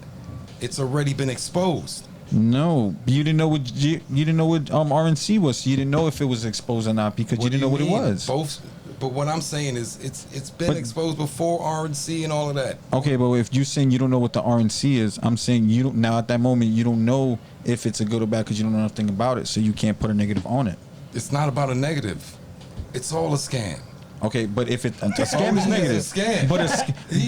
it's already been exposed. No, you didn't know what you didn't know what RNC was. So you didn't know if it was exposed or not because you do didn't know what it mean? was. Both. But what I'm saying is, it's been But- exposed before RNC and all of that. Okay, but if you're saying you don't know what the RNC is, I'm saying you don't. Now at that moment, you don't know if it's a good or bad because you don't know nothing about it, so you can't put a negative on it. It's not about a negative. It's all a scam. Okay, but if a scam is Oh, negative, it's a scam.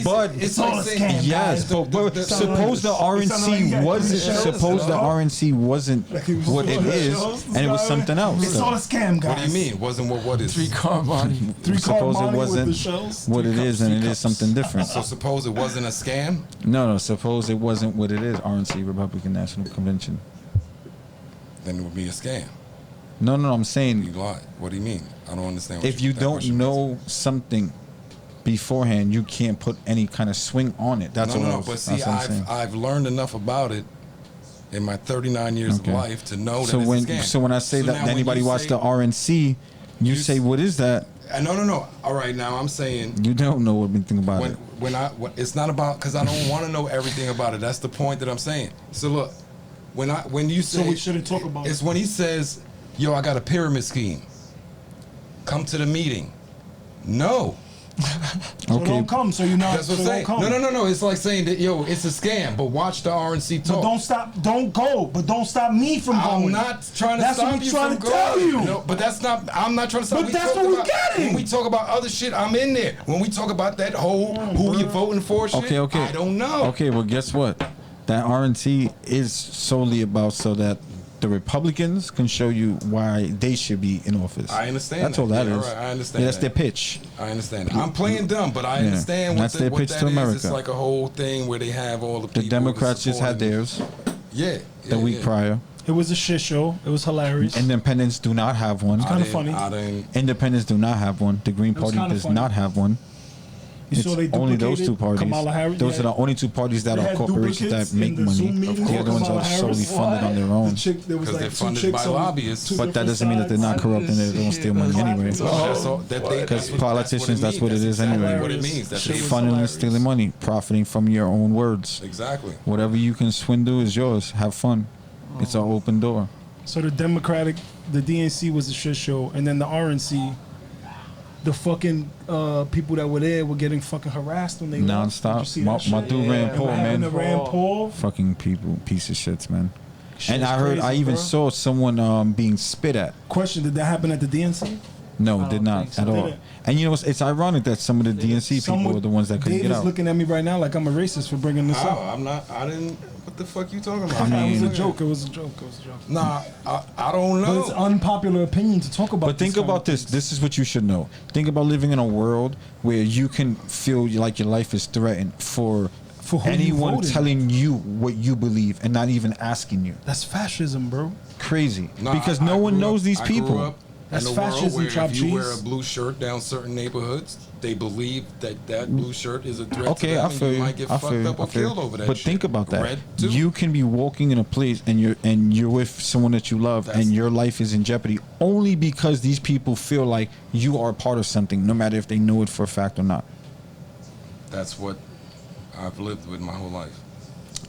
but It's all like a saying- scam. yes, The- but the- suppose the It sounded like he RNC had wasn't. shells. Suppose the RNC wasn't Like he was what it full of is, shells, and it was something else. It's all a scam, guys. What do you mean? Wasn't what is? Three-car body. Three-car Suppose body it with wasn't the shells? what it Three is, cups, and three it is cups. something different. So suppose it wasn't a scam. No, suppose it wasn't what it is. RNC, Republican National Convention. Then it would be a scam. No, I'm You saying lied. What do you mean? I don't understand. What if you that don't question know something beforehand, you can't put any kind of swing on it. That's means. all. No, but see, that's what I'm saying. I've learned enough about it in my 39 years Okay. of life to know So that when it's a scam. when I say So that now when anybody you watch say- the RNC, you say what is that? No. All right, now I'm saying You don't know anything about when it. when it's not about because I don't want to know everything about it. That's the point that I'm saying. So look, when you say So we shouldn't talk about it's it. when he says, "Yo, I got a pyramid scheme. Come to the meeting." No, So Okay. don't come, so you're not. that's what so I'm saying. don't come. No. It's like saying that, yo, it's a scam, but watch the RNC But talk. don't stop. Don't go. But don't stop me from going. I'm not trying to That's stop what I'm you trying from to tell going. you. No, but that's not. I'm not trying to stop. But We that's talked what we're about- getting. When we talk about other shit, I'm in there. When we talk about that whole who you voting for shit, Okay. I don't know. Okay, well, guess what? That RNC is solely about so that the Republicans can show you why they should be in office. I understand That's that. all that Yeah, is. all right, I understand Yeah, that's that. their pitch. I understand. I'm playing dumb, but I Yeah. understand That's their what pitch that to is. America. It's like a whole thing where they have all the people. The Democrats just had supporting- theirs Yeah. the week prior. It was a shit show. It was hilarious. Independents do not have one. kinda funny. I didn't. Independents do not have one. The Green was Party kinda does funny. not have one. You saw they only those duplicated two parties. Kamala Harris. Those are the only two parties that They are had corporations that duplicates make in the money. Zoom meeting The for other ones Kamala are solely Harris. funded on their The own. chick, there was Because like they're two funded chicks by on lobbyists. two But that different doesn't mean that they're not sides. corrupt and they don't steal money anyway. That's all, Because politicians, that's what it is exactly anyway. what it means. That's Shit was Funneling, hilarious. stealing money, profiting from your own words. exactly. Whatever you can swindle is yours. Have fun. It's an open door. So the DNC was a shit show, and then the RNC, the fucking people that were there were getting fucking harassed when they left. Did you Non-stop. see My that shit? dude Rand And Paul, what happened man. to Rand Paul? Fucking people, piece of shits, man. Shit And is I heard, I crazy, even bro. saw someone being spit at. Question: did that happen at the DNC? No, I did don't not think so. at all. Didn't. And you know, it's ironic that some of the DNC people Someone- are the ones that couldn't Dave get is out. looking at me right now like I'm a racist for bringing this up. I'm not. I didn't. What the fuck you talking about? I It was mean- a joke. It was a joke. It was a joke. Nah, I don't But it's know. unpopular opinion to talk about. But think this kind about of this. things. This is what you should know. Think about living in a world where you can feel like your life is threatened for For who you anyone voted. telling you what you believe and not even asking you. That's fascism, bro. Crazy. Nah, because I no one grew knows up- these I grew people. up That's in a world fascism, where Chopt if you wear Cheese. a blue shirt down certain neighborhoods, they believe that blue shirt is a threat Okay, to them, I and feel you you. might get I fucked feel you. up I or feel you. killed over that But shit. think about that. Red, too. You can be walking in a place and you're with someone that you love That's- and your life is in jeopardy only because these people feel like you are a part of something, no matter if they know it for a fact or not. That's what I've lived with my whole life.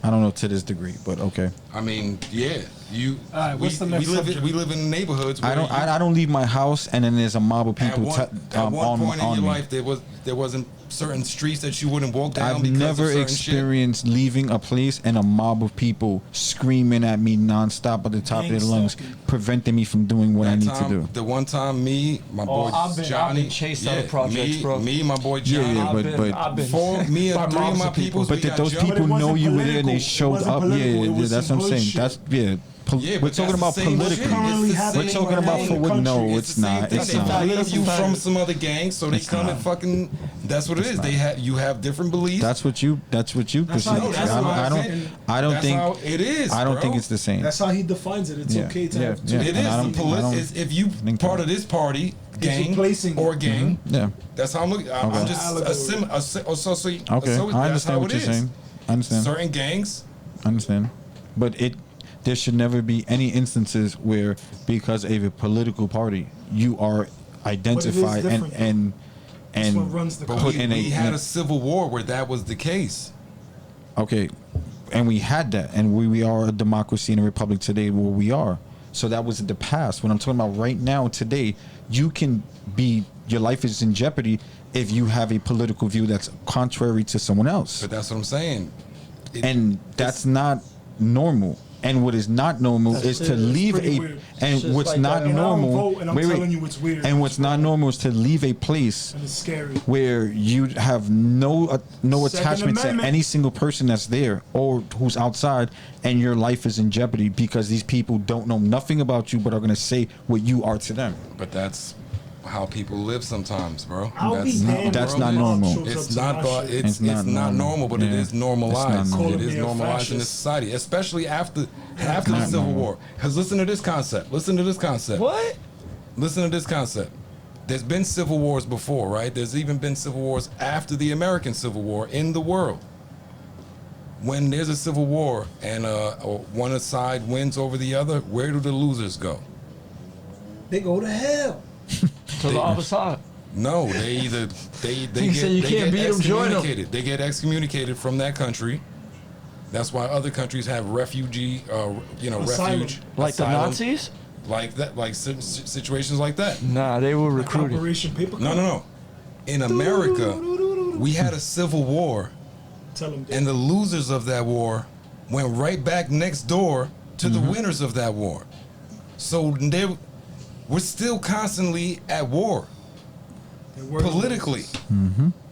I don't know to this degree, but okay. I mean, yeah, you. All right, what's the next we live in, subject? we live in neighborhoods. Where I don't leave my house and then there's a mob of At people one, at one on point in your me. life, there wasn't certain streets that you wouldn't walk down. I've because never of certain experienced leaving a place and a mob of people screaming at me nonstop at the top of their Gang lungs, stalking. preventing me from doing what I That need time, to do. The one time, me, my boy I've been Johnny, chased out of projects, me, bro. me, my boy Yeah, Johnny. yeah, but- I've been Four, me by and three of mobs my of people. peoples, But we did got those jumped. people But it know wasn't you were there and political. they It showed wasn't up? political. It Yeah, was that's some what I'm saying. bullshit. That's Yeah, we're but talking that's about the same politically. shit. Currently It's the happening same We're talking about thing. for what? No, It's it's the same not. thing. It's They not. believe you That's a from fact. some other gang, so they It's come not. and fucking. That's what it is. It's You have different beliefs. That's what you That's perceive. how- No, that's I what I'm don't. saying. I don't That's think. how it is. I don't bro. think it's the same. That's how he defines it. It's Yeah, okay to yeah, have two. yeah. It And I is. don't- I don't If you think part that. of this party, gang, replacing or it. gang, Yeah. that's how I'm looking. I'm Okay. just Allegory. associate. Okay. I understand what you're saying. I understand. Certain gangs. I understand. But there should never be any instances where because of a political party you are identified different, and That's what runs the But put we, in we had a a civil war where that was the case. okay, and we had that, and we are a democracy and a republic today where we are. So that was in the past. What I'm talking about right now, today, you can be your life is in jeopardy if you have a political view that's contrary to someone else, But that's what I'm saying. and that's not normal. And what is not normal is to leave pretty a weird. and Shit's what's like not that. And I don't normal. vote, and I'm telling you it's weird. And what's not normal is to leave a place And it's scary. where you have no Second attachment to Amendment. any single person that's there or who's outside, and your life is in jeopardy because these people don't know nothing about you but are going to say what you are to them. But that's how people live sometimes, bro. I'll be That's damned that's if not my mom normal. shows up It's to not, my but shit. it's not normal, but it Yeah. is It's normalized. not normal. It is Calling me a normalized in this fascist. society, especially after the not Civil normal. War. Because listen to this concept. Listen to this concept. What? Listen to this concept. There's been civil wars before, right? There's even been civil wars after the American Civil War in the world. When there's a civil war and one side wins over the other, where do the losers go? They go to hell. To the other side. No, they either they He said you can't beat 'em, join 'em. excommunicated. They get excommunicated from that country. That's why other countries have refugee, Asylum. refuge, Like the asylum, Nazis? like that, like situations like that. Nah, they were recruited. Operation Paperclip. No. In America, we had a civil war, Tell them. and the losers of that war went right back next door to the winners of that war. So we're still constantly at war politically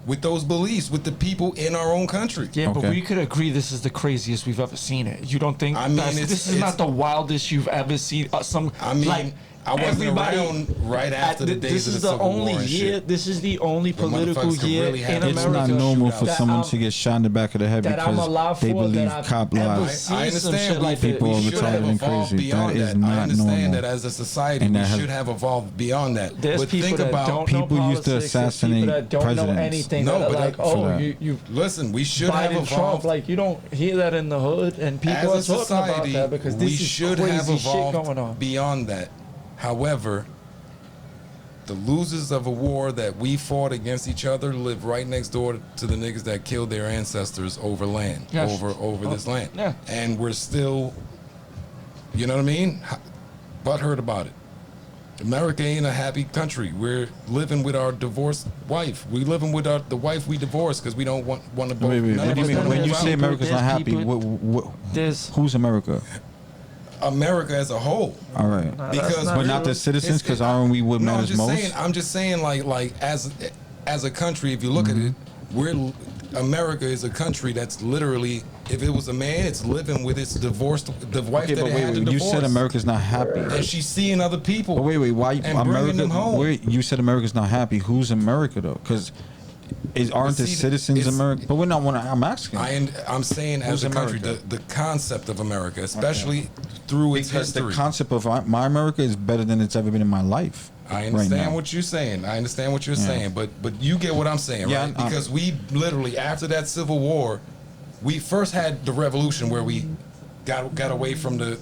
with those beliefs, with the people in our own country. Yeah, but Okay. we could agree this is the craziest we've ever seen it. You don't think I mean, this is it's- not the wildest you've ever seen? I mean, I wasn't around right after the days of the Civil War and shit. This is the only Where political motherfuckers could year really have in it. It's America. not normal for that someone I'm- to get shot in the back of the head that I'm allowed because they for, believe that I've cop ever lies. seen I some understand shit like that. People we are should retarded have and evolved crazy. beyond That is that. I not understand normal. that as a society, And we that has- should have evolved beyond that. There's But people think that about don't people know used to politics, there's assassinate people that don't know presidents. anything. No, that are but like, that- oh, that. you Listen, we should have Biden, Trump, evolved. like you don't hear that in the hood, and people As are a talking society, about that because we this is should crazy have shit going evolved on. beyond that. However, the losers of a war that we fought against each other live right next door to the niggas that killed their ancestors over land, Yes. over this land. Yeah. And we're still, you know what I mean? Butthurt about it. America ain't a happy country. We're living with our divorced wife. We living with the wife we divorced because we don't want to both. Wait, none what of do you us mean? wanna When be you around say America's There's not happy, people- There's who's America? America as a whole. All right. Because But not the citizens, because aren't we what No, matters most? I'm just saying, like as a country, if you look at it, America is a country that's literally, if it was a man, it's living with its divorced, the wife Okay, that but it had to wait, you divorce. said America's not happy. And she's seeing other people. But wait, why and bringing America? them home. Wait, you said America's not happy. Who's America though? Because aren't the see, citizens it's- America? But we're not. I'm asking. I'm saying Who's as a country, America? the concept of America, especially through its because history. the concept of my America is better than it's ever been in my life. I understand right now. what you're saying. I understand what you're Yeah. saying, but you get what I'm saying, Yeah, right? Because we literally after that Civil War, we first had the revolution where we got away from the, you know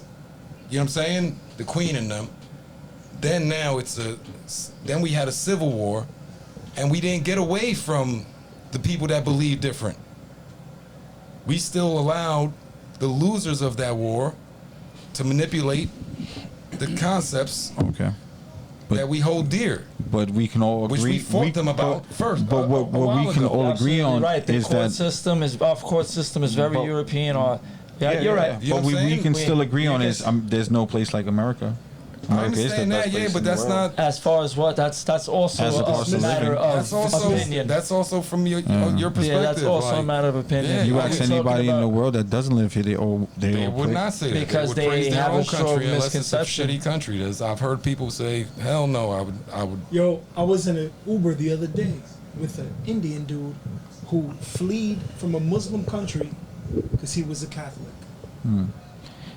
what I'm saying, the Queen and them. Then now then we had a Civil War, and we didn't get away from the people that believe different. We still allowed the losers of that war to manipulate the concepts Okay. that we hold dear. But we can all agree. Which we fought them about first. But what we can all agree on right. The is court that. system is very But- European. Or you're right. You know But what I'm we saying? can still agree on Yes. is there's no place like America. I America is the understand best that, yeah, place but in the that's world. not. As far as what that's also As opposed a to matter living. of That's also opinion. that's also from your perspective. Yeah, that's also like, a matter of opinion. Yeah, You What ask We're talking anybody in the about- world that doesn't live here, they all They would prick. not say that. Because they would praise they their have own a strong country unless it's a misconception. shitty country. I've heard people say, "Hell no, I would." Yo, I was in an Uber the other day with an Indian dude who fled from a Muslim country because he was a Catholic.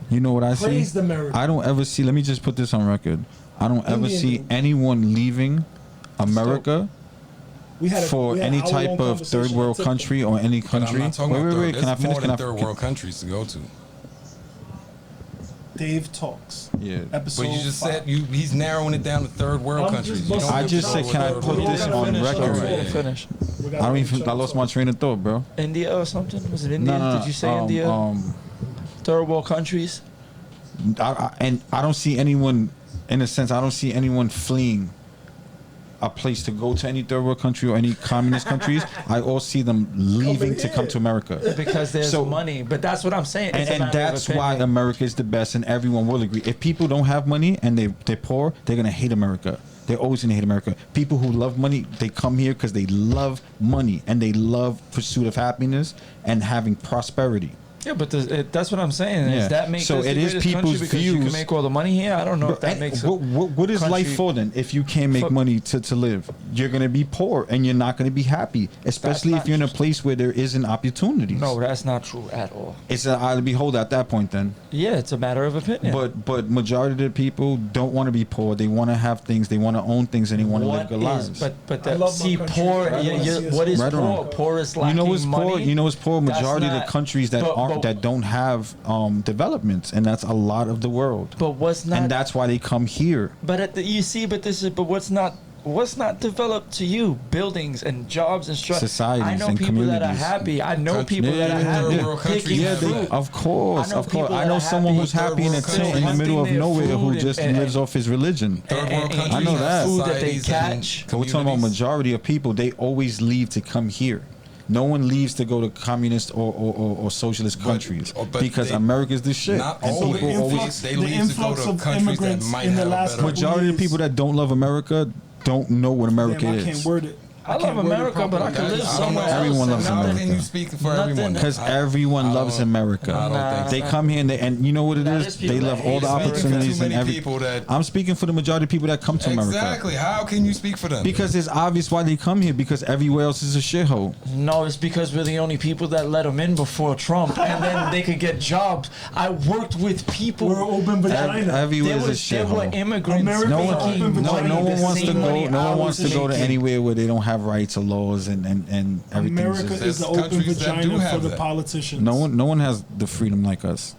You know what I see? Praised America. I don't ever see. Let me just put this on record. I don't ever Indian see dude. anyone leaving America We had for any hour-long type of conversation third world on TikTok. country or any But country. I'm not talking about Wait. third. Can I There's finish? more Can than I? third world countries to go to. Dave Talks. Yeah. Episode But you just 5. said he's narrowing it down to third world I'm countries. just You busting- don't I have just to said, go can I with put third this world on countries. record? Yeah, yeah. Finish. We I gotta don't finish even. I up, lost so- my train of thought, bro. India or something? Was it India? No. Did you say India? Third world countries? And I don't see anyone. In a sense, I don't see anyone fleeing a place to go to any third world country or any communist countries. I all see them leaving to come to America. Because there's So- money. But that's what I'm saying. It's a And matter of that's why opinion. America is the best, and everyone will agree. If people don't have money and they're poor, they're gonna hate America. They're always gonna hate America. People who love money, they come here because they love money and they love pursuit of happiness and having prosperity. Yeah, but that's what I'm saying. Yeah. Is that make So this it the is greatest country people's because you can views. make all the money here? I don't know if that And makes it. what is country- life for then? If you can't make For- money to live, you're gonna be poor and you're not gonna be happy. Especially not if you're in a true. place where there isn't opportunities. No, that's not true at all. It's an eye to behold at that point then. Yeah, it's a matter of opinion. But majority of the people don't want to be poor. They want to have things. They want to own things, and they want to live What good is- lives. But I love my see, country. poor. Right on. What is Right poor? on. Poor is You lacking know what's money. poor? You know what's poor? That's Majority of the not- countries that but- that don't have developments, and that's a lot of the world. But what's not? And that's why they come here. But you see, but what's not developed to you? Buildings and jobs and structure. Societies I know and people that are communities. happy. I know Country- people that are Yeah, happy. third world countries picking have fruit. that. Of course, I know of course. people I that know are someone happy who's happy in a with tent in the hunting middle of their nowhere who food just and- lives off his religion. Third world and countries I know have that. food that they societies and catch. So we're talking about communities. majority of people. They always leave to come here. No one leaves to go to communist or socialist countries but because they- America's the shit. Not And always. people Influx- always. they the leave to go influx to of countries that immigrants might in the have a last better- couple Majority of the years- people that don't love America don't know what America Damn, I is. can't word it. I love can't word it America, but I properly. could live I don't know. somewhere else. Everyone loves How America. can you speak for Nothing. everyone? Because I everyone loves don't- America. I don't think They so. come here and you know what it Nah, is? there's people They that love hate all the America. opportunities Too and many every. people that I'm speaking for the majority of people that come to America. exactly. How can you speak for them? Because it's obvious why they come here. Because everywhere else is a shithole. No, it's because we're the only people that let them in before Trump, and then they could get jobs. I worked with people. We're open vagina. Everywhere There is a were shithole. immigrants. America No is one, open vagina. no one The wants to same go. money No one hours wants to go to making. anywhere where they don't have rights or laws and everything. America There's is the open countries that do vagina have for the that. politicians. No one has the freedom like us.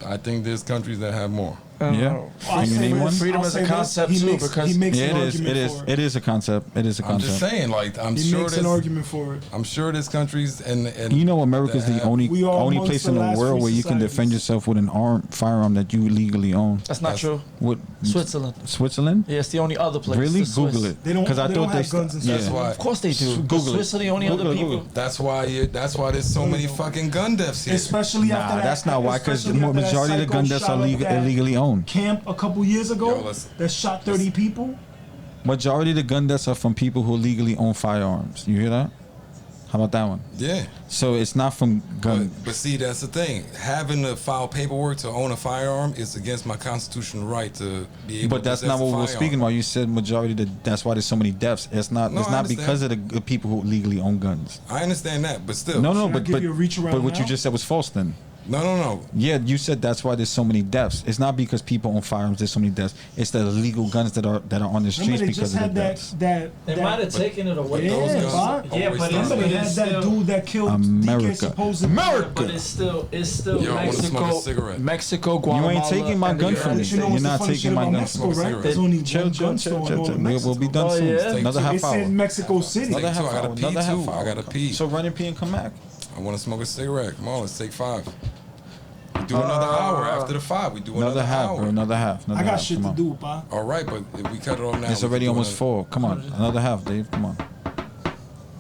I think there's countries that have more. Yeah. I'll Can you say name this, one? Freedom I'll is a say this, concept he too, makes, because- he makes Yeah, an it is. argument It is. for it. It is a concept. It is a I'm just concept. saying, like, I'm He sure makes an there's, argument for it. I'm sure there's countries and You know, America's that the have- only We are only amongst place the in the last world free where you can defend societies. yourself with an firearm that you legally own. That's not That's- true. What? Switzerland. Switzerland? Yeah, it's the only other place. Really? the Swiss. Google it. They don't- Because I they thought don't have guns in yeah. That's Switzerland. why. Of course they do. Google the it. Swiss are the only Google other it, people. Google it. That's why there's so many fucking gun deaths here. Especially after Nah, that. that's not why. Because the especially after that majority of the psycho gun deaths shot are up that illegally owned. Camp a couple years ago Yo, listen. that shot 30 people. Majority of the gun deaths are from people who legally own firearms. You hear that? How about that one? Yeah. So it's not from gun. But see, that's the thing. Having to file paperwork to own a firearm is against my constitutional right to be able But to that's possess not a what we were firearm. speaking about. You said majority. That's why there's so many deaths. It's not. No, it's I not understand. because of the people who legally own guns. I understand that, but still. No, Should I give you a reach around what you now? just said was false. Then. No. Yeah, you said that's why there's so many deaths. It's not because people own firearms. There's so many deaths. It's the illegal guns that are on the Remember streets they because just of the had deaths. They might have taken it away. Yeah, Those guns Bob. Yeah, always but done. Remember they had that dude that killed America. DK supposedly. America. But it's still Yo, I wanna smoke a Mexico, cigarette. Mexico, Guatemala. You ain't taking my and the gun from United me. But you know You're what's the not funny taking shit my about gun. Mexico, Smoke a right? cigarette. There's only Chill, one chill, gun chill, store in chill, all chill. of We'll Mexico. be done Oh, soon. yeah? Another It half said hour. Mexico City. Another half I gotta hour. pee Another half too. hour. I gotta pee. So run and pee and come back. I want to smoke a cigarette. Come on, let's take 5. We do another hour after the 5. We do Another half, hour. bro. Another half. Another I got half. shit Come to on. do, pa. All right, but if we cut it off now, It's we already can do almost another- 4. Come on. Another half, Dave. Come on.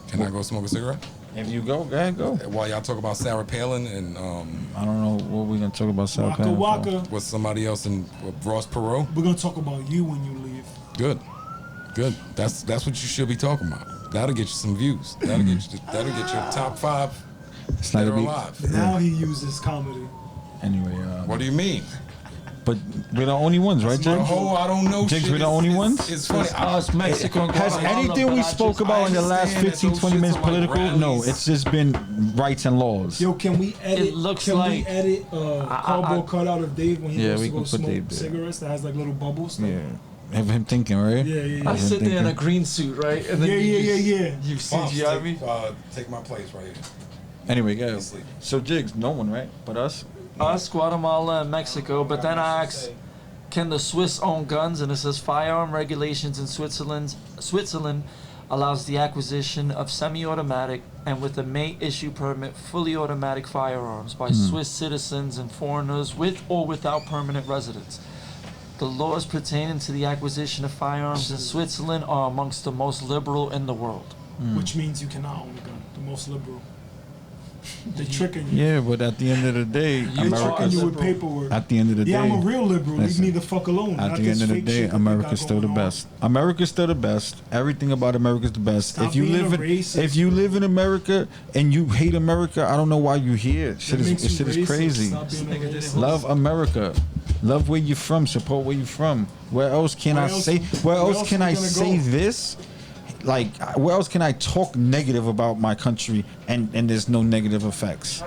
Can I go smoke a cigarette? If you go, go ahead, go. While y'all talk about Sarah Palin and I don't know what we're gonna talk about. South Waka Carolina for. Waka. what's somebody else in Ross Perot? We're gonna talk about you when you leave. Good. That's what you should be talking about. That'll get you some views. That'll get your top 5 It's that like are we- alive. Now he uses comedy. Anyway, What do you mean? but we're the only ones, right, The James? whole I don't know Jigs, shit we're the is- only is- ones? It's funny. Us, Mexico, and Has Guatemala, anything but we I spoke just- about in the last understand that 15, those 20 shits minutes are like political? No, rallies. it's just been rights and laws. Yo, can we edit? It looks can like- we edit cardboard cutout of Dave when he Yeah, goes we to go can put smoke Dave there. cigarettes that has like little bubbles? Yeah. Have him thinking, right? Yeah. I sit there in a green suit, right? And then Yeah. You Pops, CGI me. take my place right here. Anyway, go. Sleep. So Jigs, no one, right? But us. Us, Guatemala, and Mexico. But then I asked, can the Swiss own guns? And it says firearm regulations in Switzerland allows the acquisition of semi-automatic and with a May issue permit fully automatic firearms by Swiss citizens and foreigners with or without permanent residence. The laws pertaining to the acquisition of firearms in Switzerland are amongst the most liberal in the world. Which means you cannot own a gun. The most liberal. They tricking you. Yeah, but at the end of the day, They America- tricking you with liberal. paperwork. At the end of the Yeah, day, I'm a real liberal. Leave listen, me the fuck alone. at Not the this end of the fake day, shit that they America's got still the going on. best. America's still the best. Everything about America's the best. Stop if you being live a in racist. if you live in America and you hate America, I don't know why you're here. Shit That makes is you shit is racist. crazy. Stop being a racist. Love America. Love where you're from. Support where you're from. Where else can Where I else- say? Where where else else can we I gonna say go? this? Like, where else can I talk negative about my country and there's no negative effects?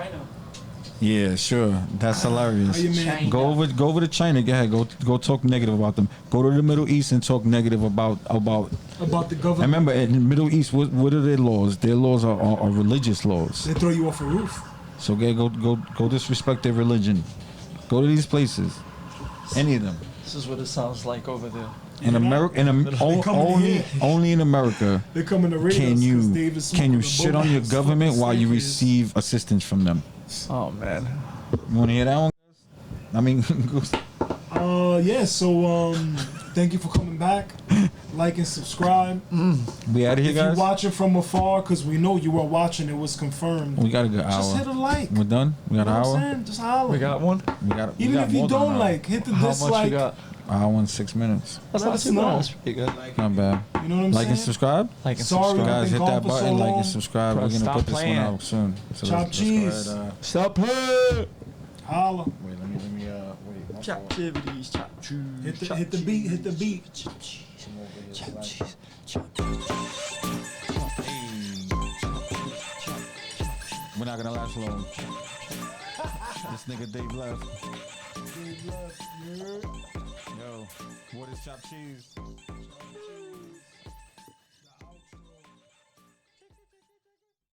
Yeah, sure. That's hilarious. How you man? Go over to China. Go ahead. Go talk negative about them. Go to the Middle East and talk negative about. About the And government. remember, in the Middle East, what are their laws? Their laws are religious laws. They throw you off a roof. So go disrespect their religion. Go to these places. Any of them. This is what it sounds like over there. In America, They come in here. only in America They come in the radio. can you shit on your government while you receive assistance from them. Oh man. You want to hear that one? I mean, Yeah. So thank you for coming back. Like and subscribe. we out of here, If you're guys. watching from afar, because we know you were watching, it was confirmed. We got a good Just hit a hour. like. We're done. We got You know an what I'm hour. saying? Just holler. We got one. We got. we Even got if you more than an don't hour. like, hit the How much dislike. you got? Hour and 6 minutes. That's Let not us too know. bad. That's pretty good. Not bad. You know what I'm Like and saying? subscribe. Like and Sorry, subscribe. Guys, hit been that gone for so button, like long. and subscribe. Bro, We're gonna stop put this playing. one out soon. So Chopt let's go cheese. ahead, Stop playing. Holla. wait, let me wait. my fault. Choptivities, chop cheese. Hit the beat. Hit the beat. Come over here, Chop slide. cheese. We're not gonna last long. This nigga Dave left. Yo, what is chopped cheese?